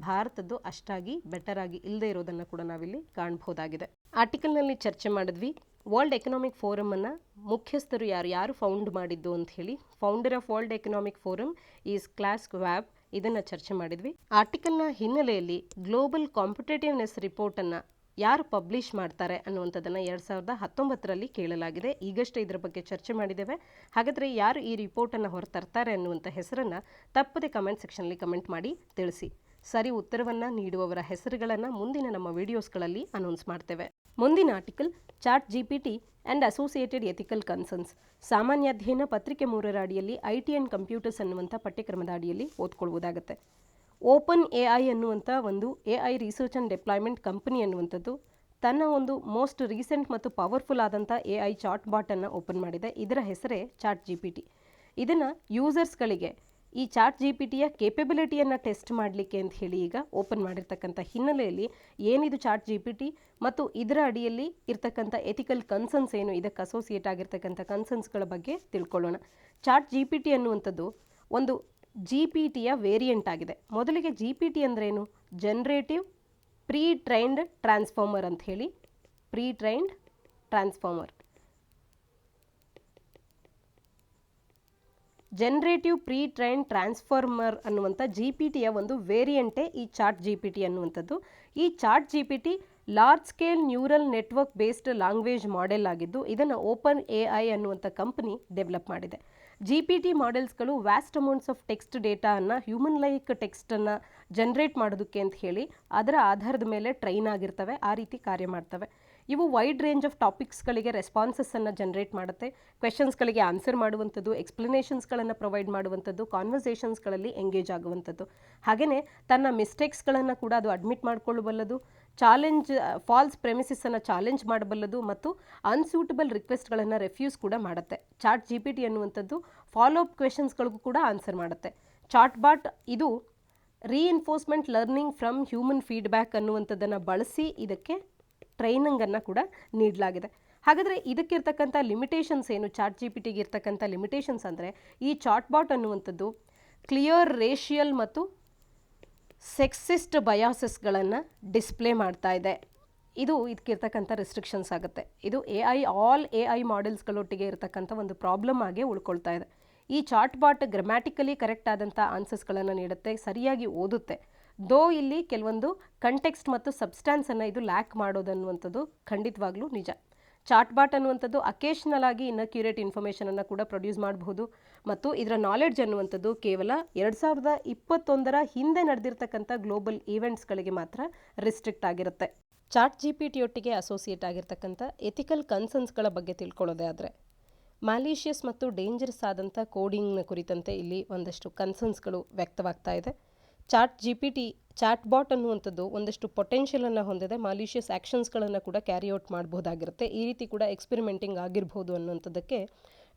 ಭಾರತದ್ದು ಅಷ್ಟಾಗಿ ಬೆಟರ್ ಆಗಿ ಇಲ್ಲದೆ ಇರೋದನ್ನು ಕೂಡ ನಾವಿಲ್ಲಿ ಕಾಣಬಹುದಾಗಿದೆ. ಆರ್ಟಿಕಲ್ನಲ್ಲಿ ಚರ್ಚೆ ಮಾಡಿದ್ವಿ ವರ್ಲ್ಡ್ ಎಕನಾಮಿಕ್ ಫೋರಮನ್ನು ಮುಖ್ಯಸ್ಥರು ಯಾರು ಫೌಂಡ್ ಮಾಡಿದ್ದು ಅಂತ ಹೇಳಿ. Founder of world economic forum is Klaus Schwab. ಇದನ್ನು ಚರ್ಚೆ ಮಾಡಿದ್ವಿ. ಆರ್ಟಿಕಲ್ನ ಹಿನ್ನೆಲೆಯಲ್ಲಿ ಗ್ಲೋಬಲ್ ಕಾಂಪಿಟೇಟಿವ್ನೆಸ್ ರಿಪೋರ್ಟನ್ನು ಯಾರು ಪಬ್ಲಿಷ್ ಮಾಡ್ತಾರೆ ಅನ್ನುವಂಥದ್ದನ್ನು 2019ರಲ್ಲಿ ಕೇಳಲಾಗಿದೆ. ಈಗಷ್ಟೇ ಇದರ ಬಗ್ಗೆ ಚರ್ಚೆ ಮಾಡಿದ್ದೇವೆ. ಹಾಗಾದರೆ ಯಾರು ಈ ರಿಪೋರ್ಟನ್ನು ಹೊರತರ್ತಾರೆ ಅನ್ನುವಂಥ ಹೆಸರನ್ನು ತಪ್ಪದೆ ಕಮೆಂಟ್ ಸೆಕ್ಷನಲ್ಲಿ ಕಮೆಂಟ್ ಮಾಡಿ ತಿಳಿಸಿ. ಸರಿ ಉತ್ತರವನ್ನು ನೀಡುವವರ ಹೆಸರುಗಳನ್ನು ಮುಂದಿನ ನಮ್ಮ ವಿಡಿಯೋಸ್ಗಳಲ್ಲಿ ಅನೌನ್ಸ್ ಮಾಡ್ತೇವೆ. ಮುಂದಿನ article ChatGPT and associated ethical concerns. ಸಾಮಾನ್ಯ ಅಧ್ಯಯನ ಪತ್ರಿಕೆ 3ರ ಅಡಿಯಲ್ಲಿ IT ಆ್ಯಂಡ್ ಕಂಪ್ಯೂಟರ್ಸ್ ಅನ್ನುವಂಥ ಪಠ್ಯಕ್ರಮದ ಅಡಿಯಲ್ಲಿ ಓದ್ಕೊಳ್ಬೋದಾಗುತ್ತೆ. ಓಪನ್ AI ಅನ್ನುವಂಥ ಒಂದು AI research and deployment company ಅನ್ನುವಂಥದ್ದು ತನ್ನ ಒಂದು ಮೋಸ್ಟ್ ರೀಸೆಂಟ್ ಮತ್ತು ಪವರ್ಫುಲ್ ಆದಂಥ AI ಚಾಟ್ ಬಾಟನ್ನು ಓಪನ್ ಮಾಡಿದೆ. ಇದರ ಹೆಸರೇ ChatGPT. ಇದನ್ನು ಯೂಸರ್ಸ್ಗಳಿಗೆ ಈ ChatGPTಯ ಕೇಪಬಿಲಿಟಿಯನ್ನು ಟೆಸ್ಟ್ ಮಾಡಲಿಕ್ಕೆ ಅಂತ ಹೇಳಿ ಈಗ ಓಪನ್ ಮಾಡಿರ್ತಕ್ಕಂಥ ಹಿನ್ನೆಲೆಯಲ್ಲಿ ಏನಿದು ChatGPT ಮತ್ತು ಇದರ ಅಡಿಯಲ್ಲಿ ಇರ್ತಕ್ಕಂಥ ಎಥಿಕಲ್ ಕನ್ಸರ್ನ್ಸ್ ಏನು, ಇದಕ್ಕೆ ಅಸೋಸಿಯೇಟ್ ಆಗಿರ್ತಕ್ಕಂಥ ಕನ್ಸರ್ನ್ಸ್ಗಳ ಬಗ್ಗೆ ತಿಳ್ಕೊಳ್ಳೋಣ. ChatGPT ಅನ್ನುವಂಥದ್ದು ಒಂದು GPT ವೇರಿಯಂಟ್ ಆಗಿದೆ. ಮೊದಲಿಗೆ GPT ಅಂದ್ರೇನು? ಜನರೇಟಿವ್ ಪ್ರೀ ಟ್ರೈನ್ಡ್ ಟ್ರಾನ್ಸ್ಫಾರ್ಮರ್ ಅಂತ ಹೇಳಿ. Pre trained transformer, generative pre train transformer ಅನ್ನುವಂಥ GPTಯ ಒಂದು ವೇರಿಯಂಟೇ ಈ ChatGPT ಅನ್ನುವಂಥದ್ದು. ಈ ChatGPT large scale neural network based language model ಆಗಿದ್ದು ಇದನ್ನು ಓಪನ್ AI ಅನ್ನುವಂಥ ಕಂಪನಿ ಡೆವಲಪ್ ಮಾಡಿದೆ. GPT ಮಾಡೆಲ್ಸ್ಗಳು ವ್ಯಾಸ್ಟ್ ಅಮೌಂಟ್ಸ್ ಆಫ್ ಟೆಕ್ಸ್ಟ್ ಡೇಟಾವನ್ನು ಹ್ಯೂಮನ್ ಲೈಕ್ ಟೆಕ್ಸ್ಟನ್ನು ಜನರೇಟ್ ಮಾಡೋದಕ್ಕೆ ಅಂತ ಹೇಳಿ ಅದರ ಆಧಾರದ ಮೇಲೆ ಟ್ರೈನ್ ಆಗಿರ್ತವೆ, ಆ ರೀತಿ ಕಾರ್ಯ ಮಾಡ್ತವೆ. ಇವು ವೈಡ್ ರೇಂಜ್ ಆಫ್ ಟಾಪಿಕ್ಸ್ಗಳಿಗೆ ರೆಸ್ಪಾನ್ಸಸ್ಸನ್ನು ಜನರೇಟ್ ಮಾಡುತ್ತೆ, ಕ್ವೆಶನ್ಸ್ಗಳಿಗೆ ಆನ್ಸರ್ ಮಾಡುವಂಥದ್ದು, ಎಕ್ಸ್ಪ್ಲನೇಷನ್ಸ್ಗಳನ್ನು ಪ್ರೊವೈಡ್ ಮಾಡುವಂಥದ್ದು, ಕಾನ್ವರ್ಸೇಷನ್ಸ್ಗಳಲ್ಲಿ ಎಂಗೇಜ್ ಆಗುವಂಥದ್ದು. ಹಾಗೆಯೇ ತನ್ನ ಮಿಸ್ಟೇಕ್ಸ್ಗಳನ್ನು ಕೂಡ ಅದು ಅಡ್ಮಿಟ್ ಮಾಡಿಕೊಳ್ಳಬಲ್ಲದು, ಫಾಲ್ಸ್ ಪ್ರೆಮಿಸಸ್ಸನ್ನು ಚಾಲೆಂಜ್ ಮಾಡಬಲ್ಲದು ಮತ್ತು ಅನ್ಸೂಟಬಲ್ ರಿಕ್ವೆಸ್ಟ್ಗಳನ್ನು ರೆಫ್ಯೂಸ್ ಕೂಡ ಮಾಡುತ್ತೆ. ChatGPT ಅನ್ನುವಂಥದ್ದು ಫಾಲೋ ಅಪ್ ಕ್ವೆಶನ್ಸ್ಗಳಿಗೂ ಕೂಡ ಆನ್ಸರ್ ಮಾಡುತ್ತೆ. ಚಾಟ್ಬಾಟ್ ಇದು reinforcement learning from human feedback ಅನ್ನುವಂಥದ್ದನ್ನು ಬಳಸಿ ಇದಕ್ಕೆ ಟ್ರೈನಿಂಗನ್ನು ಕೂಡ ನೀಡಲಾಗಿದೆ. ಹಾಗಾದರೆ ಇದಕ್ಕಿರ್ತಕ್ಕಂಥ ಲಿಮಿಟೇಷನ್ಸ್ ಏನು? ChatGPTಗೆ ಇರ್ತಕ್ಕಂಥ ಲಿಮಿಟೇಷನ್ಸ್ ಅಂದರೆ ಈ ಚಾಟ್ಬಾಟ್ ಅನ್ನುವಂಥದ್ದು ಕ್ಲಿಯರ್ ರೇಷಿಯಲ್ ಮತ್ತು ಸೆಕ್ಸಿಸ್ಟ್ ಬಯಾಸಸ್ಗಳನ್ನು ಡಿಸ್ಪ್ಲೇ ಮಾಡ್ತಾ ಇದೆ. ಇದಕ್ಕಿರ್ತಕ್ಕಂಥ ರೆಸ್ಟ್ರಿಕ್ಷನ್ಸ್ ಆಗುತ್ತೆ. ಇದು ಆಲ್ ಎ ಐ ಮಾಡೆಲ್ಸ್ಗಳೊಟ್ಟಿಗೆ ಇರತಕ್ಕಂಥ ಒಂದು ಪ್ರಾಬ್ಲಮ್ ಆಗಿ ಉಳ್ಕೊಳ್ತಾ ಇದೆ. ಈ ಚಾಟ್ ಬಾಟ್ ಗ್ರಾಮ್ಯಾಟಿಕಲಿ ಕರೆಕ್ಟ್ ಆದಂಥ ಆನ್ಸರ್ಸ್ಗಳನ್ನು ನೀಡುತ್ತೆ, ಸರಿಯಾಗಿ ಓದುತ್ತೆ. ಇಲ್ಲಿ ಕೆಲವೊಂದು ಕಂಟೆಕ್ಸ್ಟ್ ಮತ್ತು ಸಬ್ಸ್ಟಾನ್ಸನ್ನು ಇದು ಲ್ಯಾಕ್ ಮಾಡೋದನ್ನುವಂಥದ್ದು ಖಂಡಿತವಾಗ್ಲೂ ನಿಜ. ಚಾಟ್ ಬಾಟ್ ಅನ್ನುವಂಥದ್ದು ಅಕೇಶನಲ್ ಆಗಿ ಇನ್ಅಕ್ಯುರೇಟ್ ಇನ್ಫಾರ್ಮೇಷನನ್ನು ಕೂಡ ಪ್ರೊಡ್ಯೂಸ್ ಮಾಡಬಹುದು ಮತ್ತು ಇದರ ನಾಲೆಡ್ಜ್ ಅನ್ನುವಂಥದ್ದು ಕೇವಲ 2021 ಹಿಂದೆ ನಡೆದಿರ್ತಕ್ಕಂಥ ಗ್ಲೋಬಲ್ ಈವೆಂಟ್ಸ್ಗಳಿಗೆ ಮಾತ್ರ ರಿಸ್ಟ್ರಿಕ್ಟ್ ಆಗಿರುತ್ತೆ. ಚಾಟ್ GPT ಅಸೋಸಿಯೇಟ್ ಆಗಿರ್ತಕ್ಕಂಥ ಎಥಿಕಲ್ ಕನ್ಸರ್ನ್ಸ್ಗಳ ಬಗ್ಗೆ ತಿಳ್ಕೊಳ್ಳೋದೇ ಆದರೆ, ಮ್ಯಾಲಿಷಿಯಸ್ ಮತ್ತು ಡೇಂಜರಸ್ ಆದಂಥ ಕೋಡಿಂಗ್ನ ಕುರಿತಂತೆ ಇಲ್ಲಿ ಒಂದಷ್ಟು ಕನ್ಸರ್ನ್ಸ್ಗಳು ವ್ಯಕ್ತವಾಗ್ತಾ ಇದೆ. ಚಾಟ್ ಬಾಟ್ ಅನ್ನುವಂಥದ್ದು ಒಂದಷ್ಟು ಪೊಟೆನ್ಷಿಯಲನ್ನು ಹೊಂದಿದೆ, ಮಾಲಿಷಿಯಸ್ ಆ್ಯಕ್ಷನ್ಸ್ಗಳನ್ನು ಕೂಡ ಕ್ಯಾರಿಔಟ್ ಮಾಡಬಹುದಾಗಿರುತ್ತೆ. ಈ ರೀತಿ ಕೂಡ ಎಕ್ಸ್ಪೆರಿಮೆಂಟಿಂಗ್ ಆಗಿರ್ಬೋದು ಅನ್ನುವಂಥದ್ದಕ್ಕೆ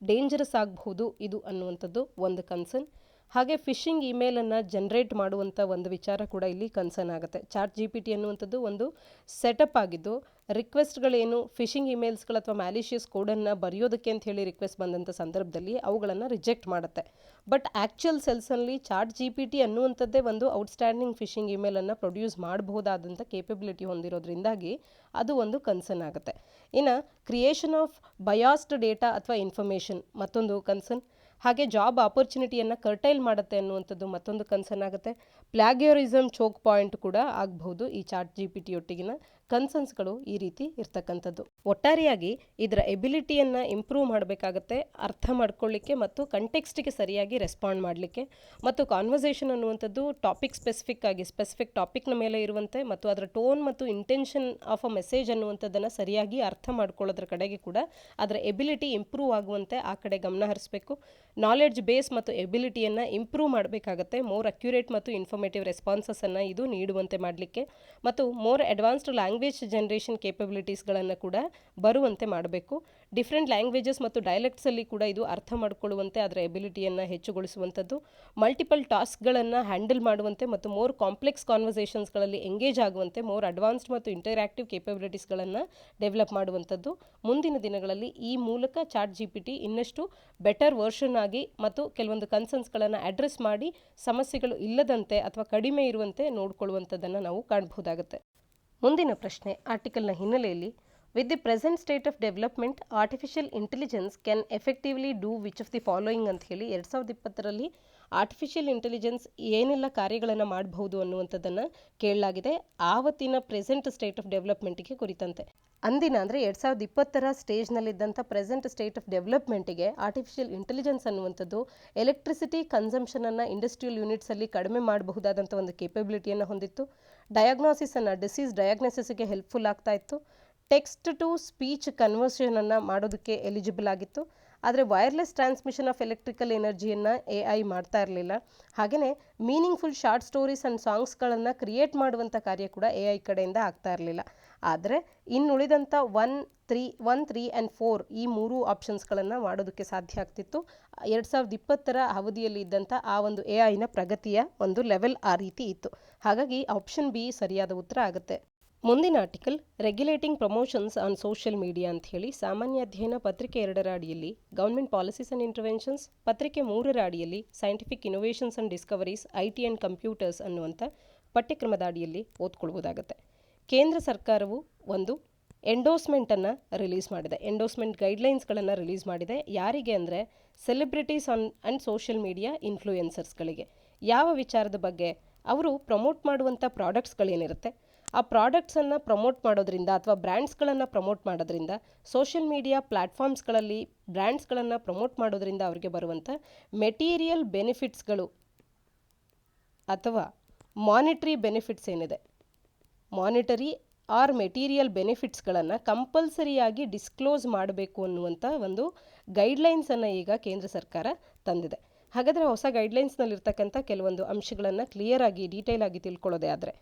ಡೇಂಜರಸ್ ಆಗಬಹುದು ಇದು ಅನ್ನುವಂಥದ್ದು ಒಂದು ಕನ್ಸರ್ನ್. ಹಾಗೆ ಫಿಶಿಂಗ್ ಇಮೇಲನ್ನು ಜನ್ರೇಟ್ ಮಾಡುವಂಥ ಒಂದು ವಿಚಾರ ಕೂಡ ಇಲ್ಲಿ ಕನ್ಸರ್ನ್ ಆಗುತ್ತೆ. ಚಾಟ್ GPT ಅನ್ನುವಂಥದ್ದು ಒಂದು ಸೆಟಪ್ ಆಗಿದ್ದು, ರಿಕ್ವೆಸ್ಟ್ಗಳೇನು ಫಿಶಿಂಗ್ ಇಮೇಲ್ಸ್ಗಳು ಅಥವಾ ಮ್ಯಾಲಿಷಿಯಸ್ ಕೋಡನ್ನು ಬರೆಯೋದಕ್ಕೆ ಅಂತ ಹೇಳಿ ರಿಕ್ವೆಸ್ಟ್ ಬಂದಂಥ ಸಂದರ್ಭದಲ್ಲಿ ಅವುಗಳನ್ನು ರಿಜೆಕ್ಟ್ ಮಾಡುತ್ತೆ. ಬಟ್ ಆ್ಯಕ್ಚುಯಲ್ ಸೆಲ್ಸಲ್ಲಿ ಚಾಟ್ GPT ಅನ್ನುವಂಥದ್ದೇ ಒಂದು ಔಟ್ಸ್ಟ್ಯಾಂಡಿಂಗ್ ಫಿಶಿಂಗ್ ಇಮೇಲನ್ನು ಪ್ರೊಡ್ಯೂಸ್ ಮಾಡಬಹುದಾದಂಥ ಕೇಪಬಿಲಿಟಿ ಹೊಂದಿರೋದ್ರಿಂದಾಗಿ ಅದು ಒಂದು ಕನ್ಸರ್ನ್ ಆಗುತ್ತೆ. ಇನ್ನು ಕ್ರಿಯೇಷನ್ ಆಫ್ ಬಯಾಸ್ಡ್ ಡೇಟಾ ಅಥವಾ ಇನ್ಫಾರ್ಮೇಷನ್ ಮತ್ತೊಂದು ಕನ್ಸರ್ನ್. ಹಾಗೆ ಜಾಬ್ ಆಪರ್ಚುನಿಟಿಯನ್ನು ಕರ್ಟೈಲ್ ಮಾಡುತ್ತೆ ಅನ್ನುವಂಥದ್ದು ಮತ್ತೊಂದು ಕನ್ಸರ್ನ್ ಆಗುತ್ತೆ. ಪ್ಲಾಗಿಯೋರಿಸಮ್ ಚೋಕ್ ಪಾಯಿಂಟ್ ಕೂಡ ಆಗಬಹುದು ಈ ಚಾಟ್ GPT ಕನ್ಸರ್ನ್ಸ್ಗಳು ಈ ರೀತಿ ಇರ್ತಕ್ಕಂಥದ್ದು. ಒಟ್ಟಾರೆಯಾಗಿ ಇದರ ಎಬಿಲಿಟಿಯನ್ನು ಇಂಪ್ರೂವ್ ಮಾಡಬೇಕಾಗತ್ತೆ, ಅರ್ಥ ಮಾಡ್ಕೊಳ್ಳಿಕ್ಕೆ ಮತ್ತು ಕಂಟೆಕ್ಸ್ಟಿಗೆ ಸರಿಯಾಗಿ ರೆಸ್ಪಾಂಡ್ ಮಾಡಲಿಕ್ಕೆ. ಮತ್ತು ಕಾನ್ವರ್ಸೇಷನ್ ಅನ್ನುವಂಥದ್ದು ಟಾಪಿಕ್ ಸ್ಪೆಸಿಫಿಕ್ ಟಾಪಿಕ್ನ ಮೇಲೆ ಇರುವಂತೆ ಮತ್ತು ಅದರ ಟೋನ್ ಮತ್ತು ಇಂಟೆನ್ಷನ್ ಆಫ್ ಅ ಮೆಸೇಜ್ ಅನ್ನುವಂಥದ್ದನ್ನು ಸರಿಯಾಗಿ ಅರ್ಥ ಮಾಡ್ಕೊಳ್ಳೋದ್ರ ಕಡೆಗೆ ಕೂಡ ಅದರ ಎಬಿಲಿಟಿ ಇಂಪ್ರೂವ್ ಆಗುವಂತೆ ಆ ಕಡೆ ಗಮನ ಹರಿಸಬೇಕು. ನಾಲೆಡ್ಜ್ ಬೇಸ್ ಮತ್ತು ಎಬಿಲಿಟಿಯನ್ನು ಇಂಪ್ರೂವ್ ಮಾಡಬೇಕಾಗತ್ತೆ. ಮೋರ್ ಅಕ್ಯುರೇಟ್ ಮತ್ತು ಇನ್ಫಾರ್ಮೇಟಿವ್ ರೆಸ್ಪಾನ್ಸಸ್ಸನ್ನು ಇದು ನೀಡುವಂತೆ ಮಾಡಲಿಕ್ಕೆ ಮತ್ತು ಮೋರ್ ಅಡ್ವಾನ್ಸ್ಡ್ ಲ್ಯಾಂಗ್ವೇಜ್ ಜನರೇಷನ್ ಕೇಪಬಿಲಿಟೀಸ್ಗಳನ್ನು ಕೂಡ ಬರುವಂತೆ ಮಾಡಬೇಕು. ಡಿಫ್ರೆಂಟ್ ಲ್ಯಾಂಗ್ವೇಜಸ್ ಮತ್ತು ಡೈಲೆಕ್ಟ್ಸಲ್ಲಿ ಕೂಡ ಇದು ಅರ್ಥ ಮಾಡಿಕೊಳ್ಳುವಂತೆ ಅದರ ಎಬಿಲಿಟಿಯನ್ನು ಹೆಚ್ಚುಗೊಳಿಸುವಂಥದ್ದು. ಮಲ್ಟಿಪಲ್ ಟಾಸ್ಕ್ಗಳನ್ನು ಹ್ಯಾಂಡಲ್ ಮಾಡುವಂತೆ ಮತ್ತು ಮೋರ್ ಕಾಂಪ್ಲೆಕ್ಸ್ ಕಾನ್ವರ್ಸೇಷನ್ಸ್ಗಳಲ್ಲಿ ಎಂಗೇಜ್ ಆಗುವಂತೆ ಮೋರ್ ಅಡ್ವಾನ್ಸ್ಡ್ ಮತ್ತು ಇಂಟರಾಕ್ಟಿವ್ ಕೇಪಬಿಲಿಟೀಸ್ಗಳನ್ನು ಡೆವಲಪ್ ಮಾಡುವಂಥದ್ದು. ಮುಂದಿನ ದಿನಗಳಲ್ಲಿ ಈ ಮೂಲಕ ಚಾಟ್ GPT ಇನ್ನಷ್ಟು ಬೆಟರ್ ವರ್ಷನ್ ಆಗಿ ಮತ್ತು ಕೆಲವೊಂದು ಕನ್ಸರ್ನ್ಸ್ಗಳನ್ನು ಅಡ್ರೆಸ್ ಮಾಡಿ ಸಮಸ್ಯೆಗಳು ಇಲ್ಲದಂತೆ ಅಥವಾ ಕಡಿಮೆ ಇರುವಂತೆ ನೋಡಿಕೊಳ್ಳುವಂಥದ್ದನ್ನು ನಾವು ಕಾಣಬಹುದಾಗುತ್ತೆ. ಮುಂದಿನ ಪ್ರಶ್ನೆ ಆರ್ಟಿಕಲ್ನ ಹಿನ್ನೆಲೆಯಲ್ಲಿ, with the present state of development artificial intelligence can effectively do which of the following ಅಂತ ಹೇಳಿ 2020ರಲ್ಲಿ ಆರ್ಟಿಫಿಷಿಯಲ್ ಇಂಟೆಲಿಜೆನ್ಸ್ ಏನೆಲ್ಲ ಕಾರ್ಯಗಳನ್ನು ಮಾಡಬಹುದು ಅನ್ನುವಂಥದ್ದನ್ನು ಕೇಳಲಾಗಿದೆ ಆವತ್ತಿನ ಪ್ರೆಸೆಂಟ್ ಸ್ಟೇಟ್ ಆಫ್ ಡೆವಲಪ್ಮೆಂಟಿಗೆ ಕುರಿತಂತೆ. ಅಂದಿನ ಅಂದರೆ 2020ರ ಸ್ಟೇಜ್ನಲ್ಲಿದ್ದಂಥ ಪ್ರೆಸೆಂಟ್ ಸ್ಟೇಟ್ ಆಫ್ ಡೆವಲಪ್ಮೆಂಟಿಗೆ ಆರ್ಟಿಫಿಷಿಯಲ್ ಇಂಟೆಲಿಜೆನ್ಸ್ ಅನ್ನುವಂಥದ್ದು ಎಲೆಕ್ಟ್ರಿಸಿಟಿ ಕನ್ಸಂಪ್ಷನನ್ನು ಇಂಡಸ್ಟ್ರಿಯಲ್ ಯೂನಿಟ್ಸಲ್ಲಿ ಕಡಿಮೆ ಮಾಡಬಹುದಾದಂಥ ಒಂದು ಕೇಪಬಿಲಿಟಿಯನ್ನು ಹೊಂದಿತ್ತು. ಡಿಸೀಸ್ ಡಯಾಗ್ನೋಸಿಸ್ಗೆ ಹೆಲ್ಪ್ಫುಲ್ ಆಗ್ತಾ ಇತ್ತು. ಟೆಕ್ಸ್ಟ್ ಟು ಸ್ಪೀಚ್ ಕನ್ವರ್ಷನನ್ನು ಮಾಡೋದಕ್ಕೆ ಎಲಿಜಿಬಲ್ ಆಗಿತ್ತು. ಆದರೆ ವೈರ್ಲೆಸ್ ಟ್ರಾನ್ಸ್ಮಿಷನ್ ಆಫ್ ಎಲೆಕ್ಟ್ರಿಕಲ್ ಎನರ್ಜಿಯನ್ನು AI ಮಾಡ್ತಾ ಇರಲಿಲ್ಲ. ಹಾಗೆಯೇ ಮೀನಿಂಗ್ಫುಲ್ ಶಾರ್ಟ್ ಸ್ಟೋರೀಸ್ ಆ್ಯಂಡ್ ಸಾಂಗ್ಸ್ಗಳನ್ನು ಕ್ರಿಯೇಟ್ ಮಾಡುವಂಥ ಕಾರ್ಯ ಕೂಡ AI ಕಡೆಯಿಂದ ಆಗ್ತಾ ಇರಲಿಲ್ಲ. ಆದರೆ ಇನ್ನುಳಿದಂಥ 1, 3 ಆ್ಯಂಡ್ 4 ಈ 3 ಆಪ್ಷನ್ಸ್ಗಳನ್ನು ಮಾಡೋದಕ್ಕೆ ಸಾಧ್ಯ ಆಗ್ತಿತ್ತು. 2020ರ ಅವಧಿಯಲ್ಲಿ ಇದ್ದಂಥ ಆ ಒಂದು AIನ ಪ್ರಗತಿಯ ಒಂದು ಲೆವೆಲ್ ಆ ರೀತಿ ಇತ್ತು. ಹಾಗಾಗಿ ಆಪ್ಷನ್ ಬಿ ಸರಿಯಾದ ಉತ್ತರ ಆಗುತ್ತೆ. ಮುಂದಿನ article regulating promotions on social media ಅಂತ ಹೇಳಿ ಸಾಮಾನ್ಯ ಅಧ್ಯಯನ ಪತ್ರಿಕೆ 2ರ ಅಡಿಯಲ್ಲಿ ಗೌರ್ಮೆಂಟ್ ಪಾಲಿಸೀಸ್ ಆ್ಯಂಡ್ ಇಂಟರ್ವೆನ್ಷನ್ಸ್, ಪತ್ರಿಕೆ 3ರ ಅಡಿಯಲ್ಲಿ scientific innovations and discoveries IT and computers ಅನ್ನುವಂಥ ಪಠ್ಯಕ್ರಮದ ಅಡಿಯಲ್ಲಿ ಓದ್ಕೊಳ್ಬೋದಾಗುತ್ತೆ. ಕೇಂದ್ರ ಸರ್ಕಾರವು ಒಂದು ಎಂಡೋಸ್ಮೆಂಟನ್ನು ರಿಲೀಸ್ ಮಾಡಿದೆ, ಎಂಡೋಸ್ಮೆಂಟ್ ಗೈಡ್ಲೈನ್ಸ್ಗಳನ್ನು ರಿಲೀಸ್ ಮಾಡಿದೆ. ಯಾರಿಗೆ ಅಂದರೆ ಸೆಲೆಬ್ರಿಟೀಸ್ ಆ್ಯಂಡ್ ಸೋಷಿಯಲ್ ಮೀಡಿಯಾ ಇನ್ಫ್ಲೂಯೆನ್ಸರ್ಸ್ಗಳಿಗೆ. ಯಾವ ವಿಚಾರದ ಬಗ್ಗೆ? ಅವರು ಪ್ರಮೋಟ್ ಮಾಡುವಂಥ ಪ್ರಾಡಕ್ಟ್ಸ್ಗಳೇನಿರುತ್ತೆ ಆ ಪ್ರಾಡಕ್ಟ್ಸನ್ನು ಪ್ರಮೋಟ್ ಮಾಡೋದ್ರಿಂದ ಅಥವಾ ಬ್ರ್ಯಾಂಡ್ಸ್ಗಳನ್ನು ಪ್ರಮೋಟ್ ಮಾಡೋದ್ರಿಂದ ಸೋಷಿಯಲ್ ಮೀಡಿಯಾ ಪ್ಲ್ಯಾಟ್ಫಾರ್ಮ್ಸ್ಗಳಲ್ಲಿ ಬ್ರ್ಯಾಂಡ್ಸ್ಗಳನ್ನು ಪ್ರಮೋಟ್ ಮಾಡೋದ್ರಿಂದ ಅವರಿಗೆ ಬರುವಂಥ ಮೆಟೀರಿಯಲ್ ಬೆನಿಫಿಟ್ಸ್ಗಳು ಅಥವಾ ಮಾನಿಟರಿ ಬೆನಿಫಿಟ್ಸ್ ಏನಿದೆ, ಮಾನಿಟರಿ ಆರ್ ಮೆಟೀರಿಯಲ್ ಬೆನಿಫಿಟ್ಸ್ಗಳನ್ನು ಕಂಪಲ್ಸರಿಯಾಗಿ ಡಿಸ್ಕ್ಲೋಸ್ ಮಾಡಬೇಕು ಅನ್ನುವಂಥ ಒಂದು ಗೈಡ್ಲೈನ್ಸನ್ನು ಈಗ ಕೇಂದ್ರ ಸರ್ಕಾರ ತಂದಿದೆ. ಹಾಗಾದರೆ ಹೊಸ ಗೈಡ್ಲೈನ್ಸ್ನಲ್ಲಿರ್ತಕ್ಕಂಥ ಕೆಲವೊಂದು ಅಂಶಗಳನ್ನು ಕ್ಲಿಯರ್ ಆಗಿ ಡೀಟೇಲ್ ಆಗಿ ತಿಳ್ಕೊಳ್ಳೋದೇ ಆದರೆ,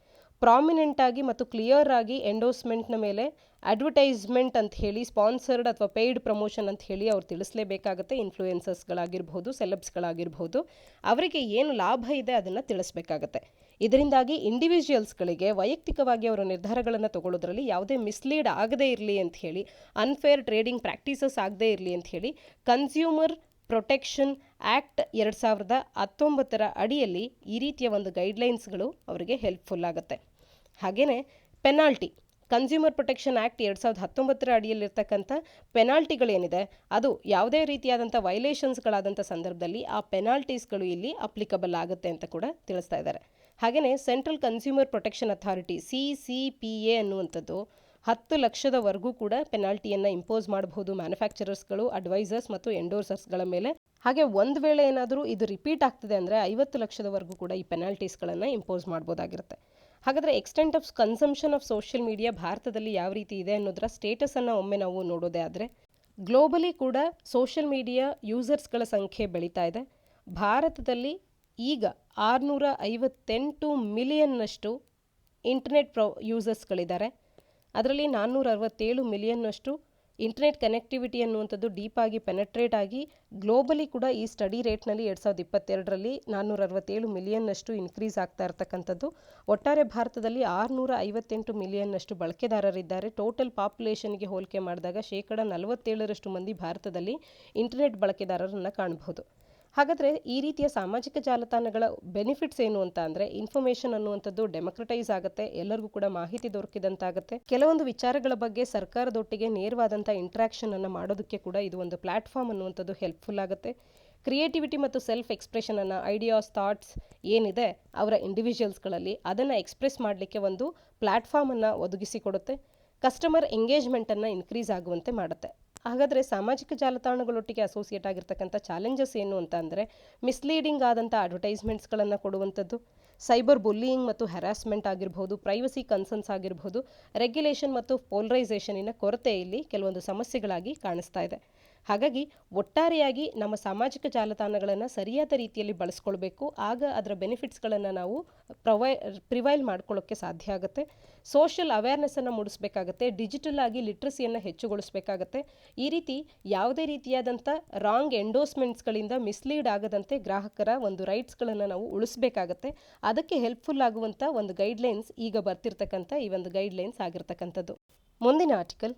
ಪ್ರಾಮಿನೆಂಟ್ ಆಗಿ ಮತ್ತು ಕ್ಲಿಯರ್ ಆಗಿ ಎಂಡೋಸ್ಮೆಂಟ್ನ ಮೇಲೆ ಅಡ್ವರ್ಟೈಸ್ಮೆಂಟ್ ಅಂತ ಹೇಳಿ ಸ್ಪಾನ್ಸರ್ಡ್ ಅಥವಾ ಪೇಯ್ಡ್ ಪ್ರಮೋಷನ್ ಅಂತ ಹೇಳಿ ಅವ್ರು ತಿಳಿಸಲೇಬೇಕಾಗುತ್ತೆ. ಇನ್ಫ್ಲೂಯೆನ್ಸರ್ಸ್ಗಳಾಗಿರ್ಬೋದು, ಸೆಲೆಬ್ಸ್ಗಳಾಗಿರ್ಬೋದು, ಅವರಿಗೆ ಏನು ಲಾಭ ಇದೆ ಅದನ್ನು ತಿಳಿಸ್ಬೇಕಾಗತ್ತೆ. ಇದರಿಂದಾಗಿ ಇಂಡಿವಿಜುವಲ್ಸ್ಗಳಿಗೆ ವೈಯಕ್ತಿಕವಾಗಿ ಅವರ ನಿರ್ಧಾರಗಳನ್ನು ತಗೊಳ್ಳೋದ್ರಲ್ಲಿ ಯಾವುದೇ ಮಿಸ್ಲೀಡ್ ಆಗದೇ ಇರಲಿ ಅಂತ ಹೇಳಿ, ಅನ್ಫೇರ್ ಟ್ರೇಡಿಂಗ್ ಪ್ರಾಕ್ಟೀಸಸ್ ಆಗದೇ ಇರಲಿ ಅಂತ ಹೇಳಿ ಕನ್ಸ್ಯೂಮರ್ ಪ್ರೊಟೆಕ್ಷನ್ ಆ್ಯಕ್ಟ್ 2019 ಅಡಿಯಲ್ಲಿ ಈ ರೀತಿಯ ಒಂದು ಗೈಡ್ಲೈನ್ಸ್ಗಳು ಅವರಿಗೆ ಹೆಲ್ಪ್ಫುಲ್ ಆಗುತ್ತೆ. ಹಾಗೆಯೇ ಪೆನಾಲ್ಟಿ, ಕನ್ಸ್ಯೂಮರ್ ಪ್ರೊಟೆಕ್ಷನ್ ಆ್ಯಕ್ಟ್ 2019 ಅಡಿಯಲ್ಲಿರ್ತಕ್ಕಂಥ ಪೆನಾಲ್ಟಿಗಳೇನಿದೆ ಅದು ಯಾವುದೇ ರೀತಿಯಾದಂಥ ವೈಲೇಷನ್ಸ್ಗಳಾದಂಥ ಸಂದರ್ಭದಲ್ಲಿ ಆ ಪೆನಾಲ್ಟೀಸ್ಗಳು ಇಲ್ಲಿ ಅಪ್ಲಿಕಬಲ್ ಆಗುತ್ತೆ ಅಂತ ಕೂಡ ತಿಳಿಸ್ತಾ ಇದ್ದಾರೆ. ಹಾಗೆಯೇ central consumer protection authority CCPA ಅನ್ನುವಂಥದ್ದು 10 ಲಕ್ಷದವರೆಗೂ ಕೂಡ ಪೆನಾಲ್ಟಿಯನ್ನು ಇಂಪೋಸ್ ಮಾಡಬಹುದು ಮ್ಯಾನುಫ್ಯಾಕ್ಚರರ್ಸ್ಗಳು, ಅಡ್ವೈಸರ್ಸ್ ಮತ್ತು ಎಂಡೋರ್ಸರ್ಸ್ಗಳ ಮೇಲೆ. ಹಾಗೆ ಒಂದು ವೇಳೆ ಏನಾದರೂ ಇದು ರಿಪೀಟ್ ಆಗ್ತದೆ ಅಂದರೆ 50 ಲಕ್ಷದವರೆಗೂ ಕೂಡ ಈ ಪೆನಾಲ್ಟೀಸ್ಗಳನ್ನು ಇಂಪೋಸ್ ಮಾಡ್ಬೋದಾಗಿರುತ್ತೆ. ಹಾಗಾದರೆ extent of consumption of social media ಭಾರತದಲ್ಲಿ ಯಾವ ರೀತಿ ಇದೆ ಅನ್ನೋದರ ಸ್ಟೇಟಸನ್ನು ಒಮ್ಮೆ ನಾವು ನೋಡೋದೇ ಆದರೆ, ಗ್ಲೋಬಲಿ ಕೂಡ ಸೋಷಿಯಲ್ ಮೀಡಿಯಾ ಯೂಸರ್ಸ್ಗಳ ಸಂಖ್ಯೆ ಬೆಳೀತಾ ಇದೆ. ಭಾರತದಲ್ಲಿ ಈಗ 658 ಮಿಲಿಯನ್ನಷ್ಟು ಇಂಟರ್ನೆಟ್ ಯೂಸರ್ಸ್ಗಳಿದ್ದಾರೆ. ಅದರಲ್ಲಿ 467 ಮಿಲಿಯನ್ನಷ್ಟು ಇಂಟರ್ನೆಟ್ ಕನೆಕ್ಟಿವಿಟಿ ಅನ್ನುವಂಥದ್ದು ಡೀಪಾಗಿ ಪೆನೆಟ್ರೇಟ್ ಆಗಿ ಗ್ಲೋಬಲಿ ಕೂಡ ಈ ಸ್ಟಡಿ ರೇಟ್ನಲ್ಲಿ 2022ರಲ್ಲಿ 467 ಮಿಲಿಯನ್ನಷ್ಟು ಇನ್ಕ್ರೀಸ್ ಆಗ್ತಾ ಇರ್ತಕ್ಕಂಥದ್ದು. ಒಟ್ಟಾರೆ ಭಾರತದಲ್ಲಿ 658 ಮಿಲಿಯನ್ನಷ್ಟು ಬಳಕೆದಾರರಿದ್ದಾರೆ. ಟೋಟಲ್ ಪಾಪ್ಯುಲೇಷನ್ಗೆ ಹೋಲಿಕೆ ಮಾಡಿದಾಗ 47% ಮಂದಿ ಭಾರತದಲ್ಲಿ ಇಂಟರ್ನೆಟ್ ಬಳಕೆದಾರರನ್ನು ಕಾಣಬಹುದು. ಹಾಗಾದರೆ ಈ ರೀತಿಯ ಸಾಮಾಜಿಕ ಜಾಲತಾಣಗಳ ಬೆನಿಫಿಟ್ಸ್ ಏನು ಅಂತ ಅಂದರೆ, ಇನ್ಫಾರ್ಮೇಷನ್ ಅನ್ನುವಂಥದ್ದು ಡೆಮೋಕ್ರಟೈಸ್ ಆಗುತ್ತೆ, ಎಲ್ಲರಿಗೂ ಕೂಡ ಮಾಹಿತಿ ದೊರಕಿದಂತಾಗುತ್ತೆ. ಕೆಲವೊಂದು ವಿಚಾರಗಳ ಬಗ್ಗೆ ಸರ್ಕಾರದೊಟ್ಟಿಗೆ ನೇರವಾದಂಥ ಇಂಟ್ರಾಕ್ಷನ್ ಅನ್ನು ಮಾಡೋದಕ್ಕೆ ಕೂಡ ಇದು ಒಂದು ಪ್ಲಾಟ್ಫಾರ್ಮ್ ಅನ್ನುವಂಥದ್ದು ಹೆಲ್ಪ್ಫುಲ್ ಆಗುತ್ತೆ. ಕ್ರಿಯೇಟಿವಿಟಿ ಮತ್ತು ಸೆಲ್ಫ್ ಎಕ್ಸ್ಪ್ರೆಷನನ್ನು, ಐಡಿಯಾಸ್, ಥಾಟ್ಸ್ ಏನಿದೆ ಅವರ ಇಂಡಿವಿಜುವಲ್ಸ್ಗಳಲ್ಲಿ ಅದನ್ನು ಎಕ್ಸ್ಪ್ರೆಸ್ ಮಾಡಲಿಕ್ಕೆ ಒಂದು ಪ್ಲ್ಯಾಟ್ಫಾರ್ಮನ್ನು ಒದಗಿಸಿಕೊಡುತ್ತೆ. ಕಸ್ಟಮರ್ ಎಂಗೇಜ್ಮೆಂಟನ್ನು ಇನ್ಕ್ರೀಸ್ ಆಗುವಂತೆ ಮಾಡುತ್ತೆ. ಹಾಗಾದರೆ ಸಾಮಾಜಿಕ ಜಾಲತಾಣಗಳೊಟ್ಟಿಗೆ ಅಸೋಸಿಯೇಟ್ ಆಗಿರ್ತಕ್ಕಂಥ ಚಾಲೆಂಜಸ್ ಏನು ಅಂತ ಅಂದರೆ, ಮಿಸ್ಲೀಡಿಂಗ್ ಆದಂಥ ಅಡ್ವರ್ಟೈಸ್ಮೆಂಟ್ಸ್ಗಳನ್ನು ಕೊಡುವಂಥದ್ದು, ಸೈಬರ್ ಬುಲ್ಲಿಯಿಂಗ್ ಮತ್ತು ಹ್ಯಾರಾಸ್ಮೆಂಟ್ ಆಗಿರ್ಬೋದು, ಪ್ರೈವಸಿ ಕನ್ಸರ್ನ್ಸ್ ಆಗಿರ್ಬೋದು, ರೆಗ್ಯುಲೇಷನ್ ಮತ್ತು ಪೋಲರೈಸೇಷನಿನ ಕೊರತೆ ಇಲ್ಲಿ ಕೆಲವೊಂದು ಸಮಸ್ಯೆಗಳಾಗಿ ಕಾಣಿಸ್ತಾ ಇದೆ. ಹಾಗಾಗಿ ಒಟ್ಟಾರೆಯಾಗಿ ನಮ್ಮ ಸಾಮಾಜಿಕ ಜಾಲತಾಣಗಳನ್ನು ಸರಿಯಾದ ರೀತಿಯಲ್ಲಿ ಬಳಸ್ಕೊಳ್ಬೇಕು. ಆಗ ಅದರ ಬೆನಿಫಿಟ್ಸ್ಗಳನ್ನು ನಾವು ಪ್ರಿವೈಲ್ ಮಾಡ್ಕೊಳ್ಳೋಕ್ಕೆ ಸಾಧ್ಯ ಆಗುತ್ತೆ. ಸೋಷಿಯಲ್ ಅವೇರ್ನೆಸ್ಸನ್ನು ಮೂಡಿಸಬೇಕಾಗತ್ತೆ. ಡಿಜಿಟಲ್ ಆಗಿ ಲಿಟ್ರಸಿಯನ್ನು ಹೆಚ್ಚುಗೊಳಿಸಬೇಕಾಗತ್ತೆ. ಈ ರೀತಿ ಯಾವುದೇ ರೀತಿಯಾದಂಥ ರಾಂಗ್ ಎಂಡೋಸ್ಮೆಂಟ್ಸ್ಗಳಿಂದ ಮಿಸ್ಲೀಡ್ ಆಗದಂತೆ ಗ್ರಾಹಕರ ಒಂದು ರೈಟ್ಸ್ಗಳನ್ನು ನಾವು ಉಳಿಸಬೇಕಾಗತ್ತೆ. ಅದಕ್ಕೆ ಹೆಲ್ಪ್ಫುಲ್ ಆಗುವಂಥ ಒಂದು ಗೈಡ್ಲೈನ್ಸ್ ಈಗ ಬರ್ತಿರ್ತಕ್ಕಂಥ ಈ ಒಂದು ಗೈಡ್ಲೈನ್ಸ್ ಆಗಿರ್ತಕ್ಕಂಥದ್ದು. ಮುಂದಿನ ಆರ್ಟಿಕಲ್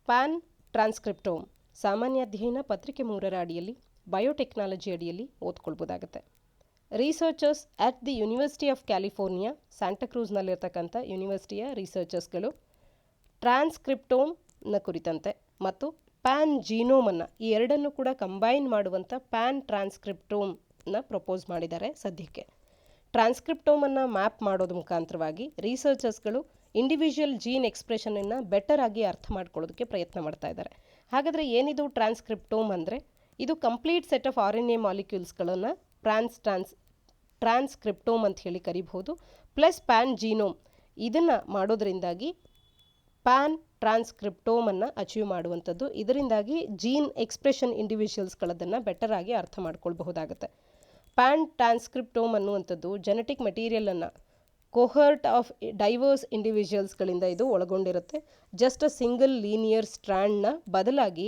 ಪ್ಯಾನ್ ಟ್ರಾನ್ಸ್ಕ್ರಿಪ್ಟೋಮ್, ಸಾಮಾನ್ಯ ಅಧ್ಯಯನ ಪತ್ರಿಕೆ 3ರ ಅಡಿಯಲ್ಲಿ ಬಯೋಟೆಕ್ನಾಲಜಿ ಅಡಿಯಲ್ಲಿ ಓದ್ಕೊಳ್ಬೋದಾಗುತ್ತೆ. Researchers at the university of California ಸ್ಯಾಂಟಾಕ್ರೂಸ್ನಲ್ಲಿರ್ತಕ್ಕಂಥ ಯೂನಿವರ್ಸಿಟಿಯ ರಿಸರ್ಚರ್ಸ್ಗಳು ಟ್ರಾನ್ಸ್ಕ್ರಿಪ್ಟೋಮ್ನ ಕುರಿತಂತೆ ಮತ್ತು ಪ್ಯಾನ್ ಜೀನೋಮನ್ನು ಈ ಎರಡನ್ನು ಕೂಡ ಕಂಬೈನ್ ಮಾಡುವಂಥ ಪ್ಯಾನ್ ಟ್ರಾನ್ಸ್ಕ್ರಿಪ್ಟೋಮ್ನ ಪ್ರಪೋಸ್ ಮಾಡಿದ್ದಾರೆ. ಸದ್ಯಕ್ಕೆ ಟ್ರಾನ್ಸ್ಕ್ರಿಪ್ಟೋಮನ್ನು ಮ್ಯಾಪ್ ಮಾಡೋದ್ರ ಮುಖಾಂತರವಾಗಿ ರಿಸರ್ಚರ್ಸ್ಗಳು ಇಂಡಿವಿಜುವಲ್ ಜೀನ್ ಎಕ್ಸ್ಪ್ರೆಷನನ್ನು ಬೆಟರ್ ಆಗಿ ಅರ್ಥ ಮಾಡ್ಕೊಳ್ಳೋದಕ್ಕೆ ಪ್ರಯತ್ನ ಮಾಡ್ತಾ ಇದ್ದಾರೆ. ಹಾಗಾದರೆ ಏನಿದು ಟ್ರಾನ್ಸ್ಕ್ರಿಪ್ಟೋಮ್ ಅಂದರೆ, ಇದು ಕಂಪ್ಲೀಟ್ ಸೆಟ್ ಆಫ್ RNA ಮಾಲಿಕ್ಯೂಲ್ಸ್ಗಳನ್ನು ಟ್ರಾನ್ಸ್ಕ್ರಿಪ್ಟೋಮ್ ಅಂತ ಹೇಳಿ ಕರಿಬಹುದು. ಪ್ಲಸ್ ಪ್ಯಾನ್ ಜೀನೋಮ್, ಇದನ್ನು ಮಾಡೋದ್ರಿಂದಾಗಿ ಪ್ಯಾನ್ ಟ್ರಾನ್ಸ್ಕ್ರಿಪ್ಟೋಮನ್ನು ಅಚೀವ್ ಮಾಡುವಂಥದ್ದು. ಇದರಿಂದಾಗಿ ಜೀನ್ ಎಕ್ಸ್ಪ್ರೆಷನ್ ಇಂಡಿವಿಜುವಲ್ಸ್ಗಳದನ್ನು ಬೆಟರ್ ಆಗಿ ಅರ್ಥ ಮಾಡ್ಕೊಳ್ಬಹುದಾಗುತ್ತೆ. ಪ್ಯಾನ್ ಟ್ರಾನ್ಸ್ಕ್ರಿಪ್ಟೋಮ್ ಅನ್ನುವಂಥದ್ದು ಜೆನೆಟಿಕ್ ಮೆಟೀರಿಯಲನ್ನು ಕೋಹರ್ಟ್ ಆಫ್ ಡೈವರ್ಸ್ ಇಂಡಿವಿಜುವಲ್ಸ್ಗಳಿಂದ ಇದು ಒಳಗೊಂಡಿರುತ್ತೆ. ಜಸ್ಟ್ ಅ ಸಿಂಗಲ್ ಲೀನಿಯರ್ ಸ್ಟ್ರ್ಯಾಂಡ್ನ ಬದಲಾಗಿ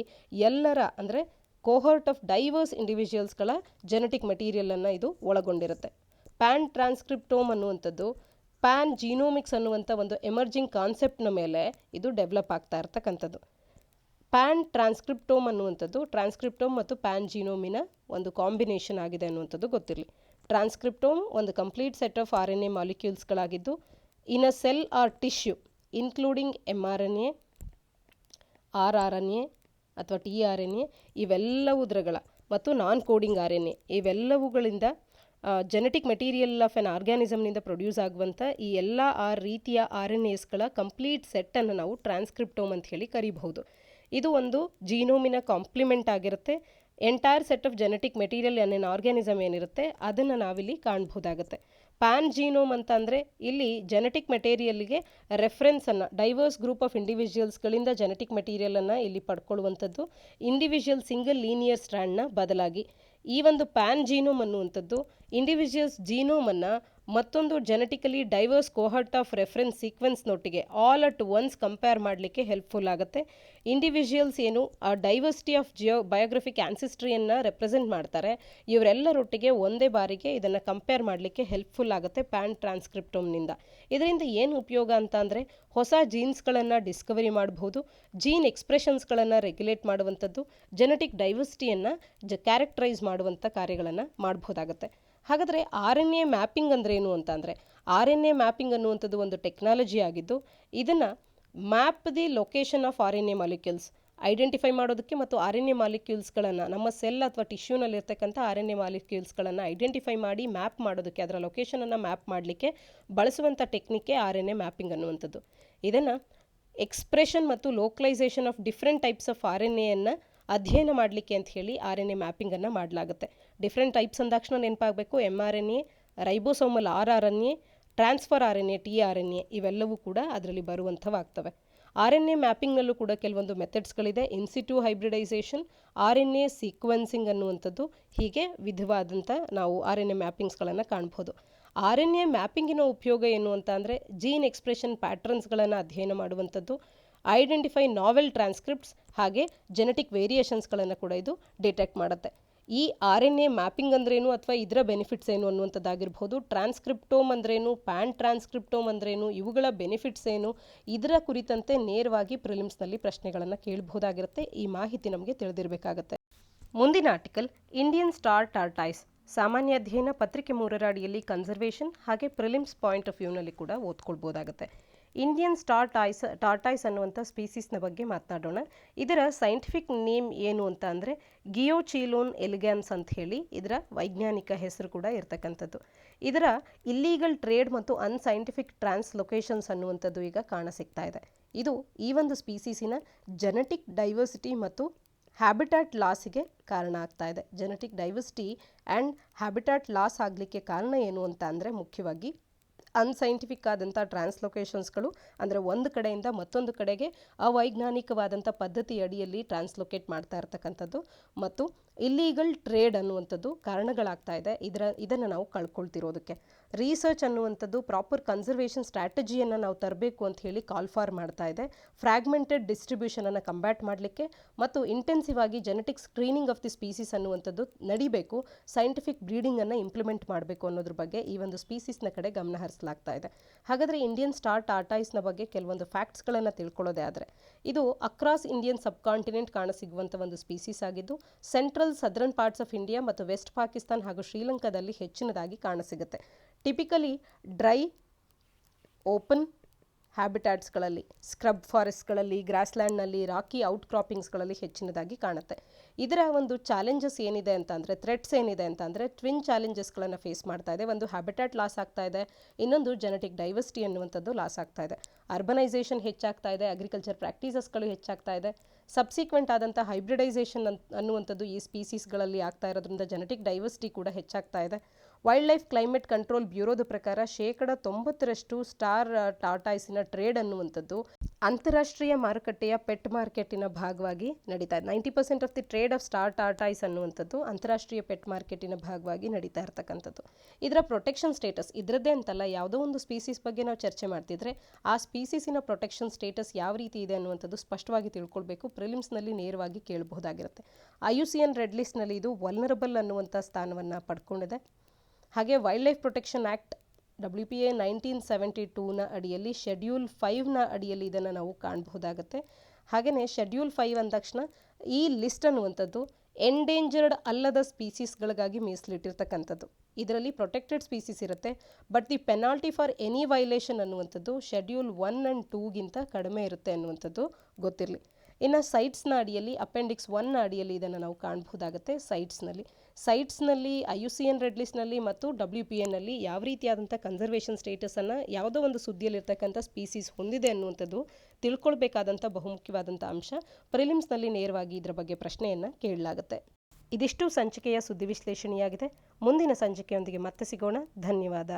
ಎಲ್ಲರ ಅಂದರೆ ಕೋಹರ್ಟ್ ಆಫ್ ಡೈವರ್ಸ್ ಇಂಡಿವಿಜುವಲ್ಸ್ಗಳ ಜೆನೆಟಿಕ್ ಮೆಟೀರಿಯಲನ್ನು ಇದು ಒಳಗೊಂಡಿರುತ್ತೆ. ಪ್ಯಾನ್ ಟ್ರಾನ್ಸ್ಕ್ರಿಪ್ಟೋಮ್ ಅನ್ನುವಂಥದ್ದು ಪ್ಯಾನ್ ಜೀನೋಮಿಕ್ಸ್ ಅನ್ನುವಂಥ ಒಂದು ಎಮರ್ಜಿಂಗ್ ಕಾನ್ಸೆಪ್ಟ್ನ ಮೇಲೆ ಇದು ಡೆವಲಪ್ ಆಗ್ತಾ ಇರ್ತಕ್ಕಂಥದ್ದು. ಪ್ಯಾನ್ ಟ್ರಾನ್ಸ್ಕ್ರಿಪ್ಟೋಮ್ ಅನ್ನುವಂಥದ್ದು ಟ್ರಾನ್ಸ್ಕ್ರಿಪ್ಟೋಮ್ ಮತ್ತು ಪ್ಯಾನ್ ಜೀನೋಮಿನ ಒಂದು ಕಾಂಬಿನೇಷನ್ ಆಗಿದೆ ಅನ್ನುವಂಥದ್ದು ಗೊತ್ತಿರಲಿ. ಟ್ರಾನ್ಸ್ಕ್ರಿಪ್ಟೋಮ್ ಒಂದು ಕಂಪ್ಲೀಟ್ ಸೆಟ್ ಆಫ್ RNA ಮಾಲಿಕ್ಯೂಲ್ಸ್ಗಳಾಗಿದ್ದು, in a cell or tissue including mRNA, rRNA ಅಥವಾ tRNA ಇವೆಲ್ಲವುದ್ರಗಳ ಮತ್ತು ನಾನ್ ಕೋಡಿಂಗ್ RNA ಇವೆಲ್ಲವುಗಳಿಂದ ಜೆನೆಟಿಕ್ ಮೆಟೀರಿಯಲ್ ಆಫ್ ಎನ್ ಆರ್ಗ್ಯಾನಿಸಮ್ನಿಂದ ಪ್ರೊಡ್ಯೂಸ್ ಆಗುವಂಥ ಈ ಎಲ್ಲ 6 ರೀತಿಯ RNAಸ್ಗಳ ಕಂಪ್ಲೀಟ್ ಸೆಟ್ಟನ್ನು ನಾವು ಟ್ರಾನ್ಸ್ಕ್ರಿಪ್ಟೋಮ್ ಅಂತ ಹೇಳಿ ಕರಿಬಹುದು. ಇದು ಒಂದು ಜೀನೋಮಿನ ಕಾಂಪ್ಲಿಮೆಂಟ್ ಆಗಿರುತ್ತೆ. Entire set of genetic material an organism ಏನಿರುತ್ತೆ ಅದನ್ನು ನಾವಿಲ್ಲಿ ಕಾಣಬಹುದಾಗುತ್ತೆ. ಪ್ಯಾನ್ ಜೀನೋಮ್ ಅಂತ ಅಂದರೆ ಇಲ್ಲಿ ಜೆನೆಟಿಕ್ ಮೆಟೀರಿಯಲ್ಗೆ ರೆಫರೆನ್ಸನ್ನು ಡೈವರ್ಸ್ ಗ್ರೂಪ್ ಆಫ್ ಇಂಡಿವಿಜುವಲ್ಸ್ಗಳಿಂದ ಜೆನೆಟಿಕ್ ಮೆಟೀರಿಯಲನ್ನು ಇಲ್ಲಿ ಪಡ್ಕೊಳ್ಳುವಂಥದ್ದು ಇಂಡಿವಿಜುವಲ್ ಸಿಂಗಲ್ ಲೀನಿಯರ್ ಸ್ಟ್ರ್ಯಾಂಡ್ನ ಬದಲಾಗಿ. ಈ ಒಂದು ಪ್ಯಾನ್ ಜೀನೋಮ್ ಅನ್ನುವಂಥದ್ದು ಇಂಡಿವಿಜುವಲ್ಸ್ ಜೀನೋಮನ್ನು ಮತ್ತೊಂದು genetically diverse cohort of reference ಸೀಕ್ವೆನ್ಸ್ನೊಟ್ಟಿಗೆ ಆಲ್ ಅಟ್ ಒನ್ಸ್ ಕಂಪೇರ್ ಮಾಡಲಿಕ್ಕೆ ಹೆಲ್ಪ್ಫುಲ್ ಆಗುತ್ತೆ. ಇಂಡಿವಿಜುವಲ್ಸ್ ಏನು ಆ ಡೈವರ್ಸಿಟಿ ಆಫ್ ಬಯೋಗ್ರಫಿಕ್ ಆನ್ಸಿಸ್ಟ್ರಿಯನ್ನು ರೆಪ್ರೆಸೆಂಟ್ ಮಾಡ್ತಾರೆ, ಇವರೆಲ್ಲರೊಟ್ಟಿಗೆ ಒಂದೇ ಬಾರಿಗೆ ಇದನ್ನು ಕಂಪೇರ್ ಮಾಡಲಿಕ್ಕೆ ಹೆಲ್ಪ್ಫುಲ್ ಆಗುತ್ತೆ ಪ್ಯಾನ್ ಟ್ರಾನ್ಸ್ಕ್ರಿಪ್ಟೋಮ್ನಿಂದ. ಇದರಿಂದ ಏನು ಉಪಯೋಗ ಅಂತ ಅಂದರೆ ಹೊಸ ಜೀನ್ಸ್ಗಳನ್ನು ಡಿಸ್ಕವರಿ ಮಾಡಬಹುದು, ಜೀನ್ ಎಕ್ಸ್ಪ್ರೆಷನ್ಸ್ಗಳನ್ನು ರೆಗ್ಯುಲೇಟ್ ಮಾಡುವಂಥದ್ದು, ಜೆನೆಟಿಕ್ ಡೈವರ್ಸಿಟಿಯನ್ನು ಕ್ಯಾರೆಕ್ಟರೈಸ್ ಮಾಡುವಂಥ ಕಾರ್ಯಗಳನ್ನು ಮಾಡ್ಬೋದಾಗುತ್ತೆ. ಹಾಗಾದರೆ RNA ಮ್ಯಾಪಿಂಗ್ ಅಂದರೆ ಏನು ಅಂತ ಅಂದರೆ RNA ಮ್ಯಾಪಿಂಗ್ ಅನ್ನುವಂಥದ್ದು ಒಂದು ಟೆಕ್ನಾಲಜಿ ಆಗಿದ್ದು, ಇದನ್ನು map the location of RNA molecules identify ಮಾಡೋದಕ್ಕೆ ಮತ್ತು RNA ಮಾಲಿಕ್ಯೂಲ್ಸ್ಗಳನ್ನು ನಮ್ಮ ಸೆಲ್ ಅಥವಾ ಟಿಶ್ಯೂನಲ್ಲಿರ್ತಕ್ಕಂಥ RNA ಮಾಲಿಕ್ಯೂಲ್ಸ್ಗಳನ್ನು ಐಡೆಂಟಿಫೈ ಮಾಡಿ ಮ್ಯಾಪ್ ಮಾಡೋದಕ್ಕೆ, ಅದರ ಲೊಕೇಶನನ್ನು ಮ್ಯಾಪ್ ಮಾಡಲಿಕ್ಕೆ ಬಳಸುವಂಥ ಟೆಕ್ನಿಕ್ಕೆ RNA ಮ್ಯಾಪಿಂಗ್ ಅನ್ನುವಂಥದ್ದು. ಇದನ್ನು ಎಕ್ಸ್ಪ್ರೆಷನ್ ಮತ್ತು localisation of different types of RNAಯನ್ನು ಅಧ್ಯಯನ ಮಾಡಲಿಕ್ಕೆ ಅಂತ ಹೇಳಿ RNA ಮ್ಯಾಪಿಂಗನ್ನು ಮಾಡಲಾಗುತ್ತೆ. ಡಿಫ್ರೆಂಟ್ ಟೈಪ್ಸ್ ಅಂದಾಕ್ಷಣ ನೆನಪಾಗಬೇಕು, mRNA, ribosomal rRNA, transfer RNA, tRNA ಇವೆಲ್ಲವೂ ಕೂಡ ಅದರಲ್ಲಿ ಬರುವಂಥವಾಗ್ತವೆ. RNA ಮ್ಯಾಪಿಂಗ್ನಲ್ಲೂ ಕೂಡ ಕೆಲವೊಂದು ಮೆಥಡ್ಸ್ಗಳಿದೆ. ಇನ್ಸಿಟು ಹೈಬ್ರಿಡೈಸೇಷನ್, RNA ಸೀಕ್ವೆನ್ಸಿಂಗ್ ಅನ್ನುವಂಥದ್ದು, ಹೀಗೆ ವಿಧವಾದಂಥ ನಾವು RNA ಮ್ಯಾಪಿಂಗ್ಸ್ಗಳನ್ನು ಕಾಣ್ಬೋದು. RNA ಮ್ಯಾಪಿಂಗಿನ ಉಪಯೋಗ ಏನು ಅಂತ ಅಂದರೆ ಜೀನ್ ಎಕ್ಸ್ಪ್ರೆಷನ್ ಪ್ಯಾಟ್ರನ್ಸ್ಗಳನ್ನು ಅಧ್ಯಯನ ಮಾಡುವಂಥದ್ದು, ಐಡೆಂಟಿಫೈ ನಾವೆಲ್ ಟ್ರಾನ್ಸ್ಕ್ರಿಪ್ಟ್ಸ್ ಹಾಗೆ ಜೆನೆಟಿಕ್ ವೇರಿಯೇಷನ್ಸ್ಗಳನ್ನು ಕೂಡ ಇದು ಡಿಟೆಕ್ಟ್ ಮಾಡುತ್ತೆ. ಈ RNA ಮ್ಯಾಪಿಂಗ್ ಅಂದ್ರೇನು ಅಥವಾ ಇದರ ಬೆನಿಫಿಟ್ಸ್ ಏನು ಅನ್ನುವಂಥದ್ದಾಗಿರ್ಬೋದು, ಟ್ರಾನ್ಸ್ಕ್ರಿಪ್ಟೋಮ್ ಅಂದ್ರೇನು, ಪ್ಯಾನ್ ಟ್ರಾನ್ಸ್ಕ್ರಿಪ್ಟೋಮ್ ಅಂದ್ರೇನು, ಇವುಗಳ ಬೆನಿಫಿಟ್ಸ್ ಏನು, ಇದರ ಕುರಿತಂತೆ ನೇರವಾಗಿ ಪ್ರಿಲಿಮ್ಸ್ನಲ್ಲಿ ಪ್ರಶ್ನೆಗಳನ್ನು ಕೇಳಬಹುದಾಗಿರುತ್ತೆ. ಈ ಮಾಹಿತಿ ನಮಗೆ ತಿಳಿದಿರಬೇಕಾಗತ್ತೆ. ಮುಂದಿನ ಆರ್ಟಿಕಲ್ ಇಂಡಿಯನ್ ಸ್ಟಾರ್ ಟಾರ್ಟಾಯ್ಸ್, ಸಾಮಾನ್ಯ ಅಧ್ಯಯನ ಪತ್ರಿಕೆ 3ರ ಅಡಿಯಲ್ಲಿ ಕನ್ಸರ್ವೇಷನ್ ಹಾಗೆ ಪ್ರಿಲಿಮ್ಸ್ ಪಾಯಿಂಟ್ ಆಫ್ ವ್ಯೂನಲ್ಲಿ ಕೂಡ ಓದ್ಕೊಳ್ಬೋದಾಗುತ್ತೆ. ಇಂಡಿಯನ್ ಸ್ಟಾರ್ ಟಾರ್ಟಾಯ್ಸ್ ಅನ್ನುವಂಥ ಸ್ಪೀಸೀಸ್ನ ಬಗ್ಗೆ ಮಾತನಾಡೋಣ. ಇದರ ಸೈಂಟಿಫಿಕ್ ನೇಮ್ ಏನು ಅಂತ ಅಂದರೆ ಗಿಯೋಚೀಲೋನ್ ಎಲಿಗ್ಯಾನ್ಸ್ ಅಂತ ಹೇಳಿ ಇದರ ವೈಜ್ಞಾನಿಕ ಹೆಸರು ಕೂಡ ಇರತಕ್ಕಂಥದ್ದು. ಇದರ ಇಲ್ಲೀಗಲ್ ಟ್ರೇಡ್ ಮತ್ತು ಅನ್ಸೈಂಟಿಫಿಕ್ ಟ್ರಾನ್ಸ್ಲೊಕೇಶನ್ಸ್ ಅನ್ನುವಂಥದ್ದು ಈಗ ಕಾಣಸಿಗ್ತಾ ಇದೆ. ಇದು ಈ ಒಂದು ಸ್ಪೀಸೀಸಿನ ಜೆನೆಟಿಕ್ ಡೈವರ್ಸಿಟಿ ಮತ್ತು ಹ್ಯಾಬಿಟ್ಯಾಟ್ ಲಾಸಿಗೆ ಕಾರಣ ಆಗ್ತಾ ಇದೆ. Genetic diversity and habitat loss ಆಗಲಿಕ್ಕೆ ಕಾರಣ ಏನು ಅಂತ ಅಂದರೆ ಮುಖ್ಯವಾಗಿ ಅನ್ಸೈಂಟಿಫಿಕ್ ಆದಂಥ ಟ್ರಾನ್ಸ್ಲೊಕೇಶನ್ಸ್ಗಳು, ಅಂದರೆ ಒಂದು ಕಡೆಯಿಂದ ಮತ್ತೊಂದು ಕಡೆಗೆ ಅವೈಜ್ಞಾನಿಕವಾದಂಥ ಪದ್ಧತಿ ಅಡಿಯಲ್ಲಿ ಟ್ರಾನ್ಸ್ಲೊಕೇಟ್ ಮಾಡ್ತಾ ಇರ್ತಕ್ಕಂಥದ್ದು ಮತ್ತು ಇಲ್ಲೀಗಲ್ ಟ್ರೇಡ್ ಅನ್ನುವಂಥದ್ದು ಕಾರಣಗಳಾಗ್ತಾ ಇದೆ. ಇದನ್ನು ನಾವು ಕಳ್ಕೊಳ್ತಿರೋದಕ್ಕೆ ರಿಸರ್ಚ್ ಅನ್ನುವಂಥದ್ದು ಪ್ರಾಪರ್ ಕನ್ಸರ್ವೇಷನ್ ಸ್ಟ್ರಾಟಜಿಯನ್ನು ನಾವು ತರಬೇಕು ಅಂತ ಹೇಳಿ ಕಾಲ್ ಫಾರ್ ಮಾಡ್ತಾ ಇದೆ. ಫ್ರಾಗ್ಮೆಂಟೆಡ್ ಡಿಸ್ಟ್ರಿಬ್ಯೂಷನನ್ನು ಕಂಬ್ಯಾಟ್ ಮಾಡಲಿಕ್ಕೆ ಮತ್ತು ಇಂಟೆನ್ಸಿವ್ ಆಗಿ genetic screening of the species ಅನ್ನುವಂಥದ್ದು ನಡಿಬೇಕು, ಸೈಂಟಿಫಿಕ್ ಬ್ರೀಡಿಂಗನ್ನು ಇಂಪ್ಲಿಮೆಂಟ್ ಮಾಡಬೇಕು ಅನ್ನೋದ್ರ ಬಗ್ಗೆ ಈ ಒಂದು ಸ್ಪೀಸೀಸ್ನ ಕಡೆ ಗಮನ ಹರಿಸಲಾಗ್ತಾ ಇದೆ. ಹಾಗಾದರೆ ಇಂಡಿಯನ್ ಸ್ಟಾರ್ ಟಾರ್ಟಾಯ್ಸ್ನ ಬಗ್ಗೆ ಕೆಲವೊಂದು ಫ್ಯಾಕ್ಟ್ಸ್ಗಳನ್ನು ತಿಳ್ಕೊಳ್ಳೋದೇ ಆದರೆ ಇದು ಅಕ್ರಾಸ್ ಇಂಡಿಯನ್ ಸಬ್ ಕಾಂಟಿನೆಂಟ್ ಕಾಣಸಿಗುವಂಥ ಒಂದು ಸ್ಪೀಸೀಸ್ ಆಗಿದ್ದು central southern parts of India ಮತ್ತು ವೆಸ್ಟ್ ಪಾಕಿಸ್ತಾನ್ ಹಾಗೂ ಶ್ರೀಲಂಕಾದಲ್ಲಿ ಹೆಚ್ಚಿನದಾಗಿ ಕಾಣಸಿಗುತ್ತೆ. ಟಿಪಿಕಲಿ ಡ್ರೈ ಓಪನ್ ಹ್ಯಾಬಿಟ್ಯಾಟ್ಸ್ಗಳಲ್ಲಿ, ಸ್ಕ್ರಬ್ ಫಾರೆಸ್ಟ್ಗಳಲ್ಲಿ, ಗ್ರಾಸ್ಲ್ಯಾಂಡ್ನಲ್ಲಿ, ರಾಕಿ ಔಟ್ ಕ್ರಾಪಿಂಗ್ಸ್ಗಳಲ್ಲಿ ಹೆಚ್ಚಿನದಾಗಿ ಕಾಣುತ್ತೆ. ಇದರ ಒಂದು ಚಾಲೆಂಜಸ್ ಏನಿದೆ ಅಂತ ಅಂದರೆ ಥ್ರೆಟ್ಸ್ ಏನಿದೆ ಅಂತ ಅಂದರೆ ಟ್ವಿನ್ ಚಾಲೆಂಜಸ್ಗಳನ್ನು ಫೇಸ್ ಮಾಡ್ತಾ ಇದೆ. ಒಂದು ಹ್ಯಾಬಿಟ್ಯಾಟ್ ಲಾಸ್ ಆಗ್ತಾ ಇದೆ, ಇನ್ನೊಂದು ಜೆನೆಟಿಕ್ ಡೈವರ್ಸಿಟಿ ಅನ್ನುವಂಥದ್ದು ಲಾಸ್ ಆಗ್ತಾ ಇದೆ. ಅರ್ಬನೈಸೇಷನ್ ಹೆಚ್ಚಾಗ್ತಾ ಇದೆ, ಅಗ್ರಿಕಲ್ಚರ್ ಪ್ರಾಕ್ಟೀಸಸ್ಗಳು ಹೆಚ್ಚಾಗ್ತಾ ಇದೆ, ಸಬ್ಸಿಕ್ವೆಂಟ್ ಆದಂಥ ಹೈಬ್ರಿಡೈಸೇಷನ್ ಅನ್ನುವಂಥದ್ದು ಈ ಸ್ಪೀಸೀಸ್ಗಳಲ್ಲಿ ಆಗ್ತಾ ಇರೋದ್ರಿಂದ ಜೆನೆಟಿಕ್ ಡೈವರ್ಸಿಟಿ ಕೂಡ ಹೆಚ್ಚಾಗ್ತಾ ಇದೆ. ವೈಲ್ಡ್ ಲೈಫ್ ಕ್ಲೈಮೇಟ್ ಕಂಟ್ರೋಲ್ ಬ್ಯೂರೋದ ಪ್ರಕಾರ 90% ಸ್ಟಾರ್ ಟಾರ್ಟಾಯ್ಸಿನ ಟ್ರೇಡ್ ಅನ್ನುವಂಥದ್ದು ಅಂತಾರಾಷ್ಟ್ರೀಯ ಮಾರುಕಟ್ಟೆಯ ಪೆಟ್ ಮಾರ್ಕೆಟಿನ ಭಾಗವಾಗಿ ನಡೀತಾ ಇದೆ. 90% of the trade off star tortoise ಅನ್ನುವಂಥದ್ದು ಅಂತಾರಾಷ್ಟ್ರೀಯ ಪೆಟ್ ಮಾರ್ಕೆಟಿನ ಭಾಗವಾಗಿ ನಡೀತಾ ಇರ್ತಕ್ಕಂಥದ್ದು. ಇದರ ಪ್ರೊಟೆಕ್ಷನ್ ಸ್ಟೇಟಸ್ ಇದರದ್ದೇ ಅಂತಲ್ಲ, ಯಾವುದೋ ಒಂದು ಸ್ಪೀಸೀಸ್ ಬಗ್ಗೆ ನಾವು ಚರ್ಚೆ ಮಾಡ್ತಿದ್ರೆ ಆ ಸ್ಪೀಸೀಸಿನ ಪ್ರೊಟೆಕ್ಷನ್ ಸ್ಟೇಟಸ್ ಯಾವ ರೀತಿ ಇದೆ ಅನ್ನುವಂಥದ್ದು ಸ್ಪಷ್ಟವಾಗಿ ತಿಳ್ಕೊಳ್ಬೇಕು. ಪ್ರಿಲಿಮ್ಸ್ನಲ್ಲಿ ನೇರವಾಗಿ ಕೇಳಬಹುದಾಗಿರುತ್ತೆ. IUCN ರೆಡ್ ಲಿಸ್ಟ್ನಲ್ಲಿ ಇದು ವಲ್ನರಬಲ್ ಅನ್ನುವಂಥ ಸ್ಥಾನವನ್ನು ಪಡ್ಕೊಂಡಿದೆ. ಹಾಗೆ wild life protection act WPA 1972ನ ಅಡಿಯಲ್ಲಿ ಶೆಡ್ಯೂಲ್ 5ನ ಅಡಿಯಲ್ಲಿ ಇದನ್ನು ನಾವು ಕಾಣಬಹುದಾಗುತ್ತೆ. ಹಾಗೆಯೇ ಶೆಡ್ಯೂಲ್ 5 ಅಂದ ತಕ್ಷಣ ಈ ಲಿಸ್ಟ್ ಅನ್ನುವಂಥದ್ದು ಎಂಡೇಂಜರ್ಡ್ ಅಲ್ಲದ ಸ್ಪೀಸೀಸ್ಗಳಿಗಾಗಿ ಮೀಸಲಿಟ್ಟಿರ್ತಕ್ಕಂಥದ್ದು. ಇದರಲ್ಲಿ ಪ್ರೊಟೆಕ್ಟೆಡ್ ಸ್ಪೀಸೀಸ್ ಇರುತ್ತೆ, but the penalty for any violation ಅನ್ನುವಂಥದ್ದು ಶೆಡ್ಯೂಲ್ 1 ಆ್ಯಂಡ್ 2ಗಿಂತ ಕಡಿಮೆ ಇರುತ್ತೆ ಅನ್ನುವಂಥದ್ದು ಗೊತ್ತಿರಲಿ. ಇನ್ನು ಸೈಟ್ಸ್ನ ಅಡಿಯಲ್ಲಿ ಅಪೆಂಡಿಕ್ಸ್ 1ನ ಅಡಿಯಲ್ಲಿ ಇದನ್ನು ನಾವು ಕಾಣಬಹುದಾಗುತ್ತೆ. ಸೈಟ್ಸ್ನಲ್ಲಿ IUCN ರೆಡ್ ಲಿಸ್ಟ್ನಲ್ಲಿ ಮತ್ತು WPAನಲ್ಲಿ ಯಾವ ರೀತಿಯಾದಂಥ ಕನ್ಸರ್ವೇಷನ್ ಸ್ಟೇಟಸನ್ನು ಯಾವುದೋ ಒಂದು ಸುದ್ದಿಯಲ್ಲಿರ್ತಕ್ಕಂಥ ಸ್ಪೀಸೀಸ್ ಹೊಂದಿದೆ ಅನ್ನುವಂಥದ್ದು ತಿಳ್ಕೊಳ್ಬೇಕಾದಂಥ ಬಹುಮುಖ್ಯವಾದಂಥ ಅಂಶ. ಪ್ರಿಲಿಮ್ಸ್ನಲ್ಲಿ ನೇರವಾಗಿ ಇದರ ಬಗ್ಗೆ ಪ್ರಶ್ನೆಯನ್ನು ಕೇಳಲಾಗುತ್ತೆ. ಇದಿಷ್ಟು ಸಂಚಿಕೆಯ ಸುದ್ದಿ ವಿಶ್ಲೇಷಣೆಯಾಗಿದೆ. ಮುಂದಿನ ಸಂಚಿಕೆಯೊಂದಿಗೆ ಮತ್ತೆ ಸಿಗೋಣ. ಧನ್ಯವಾದ.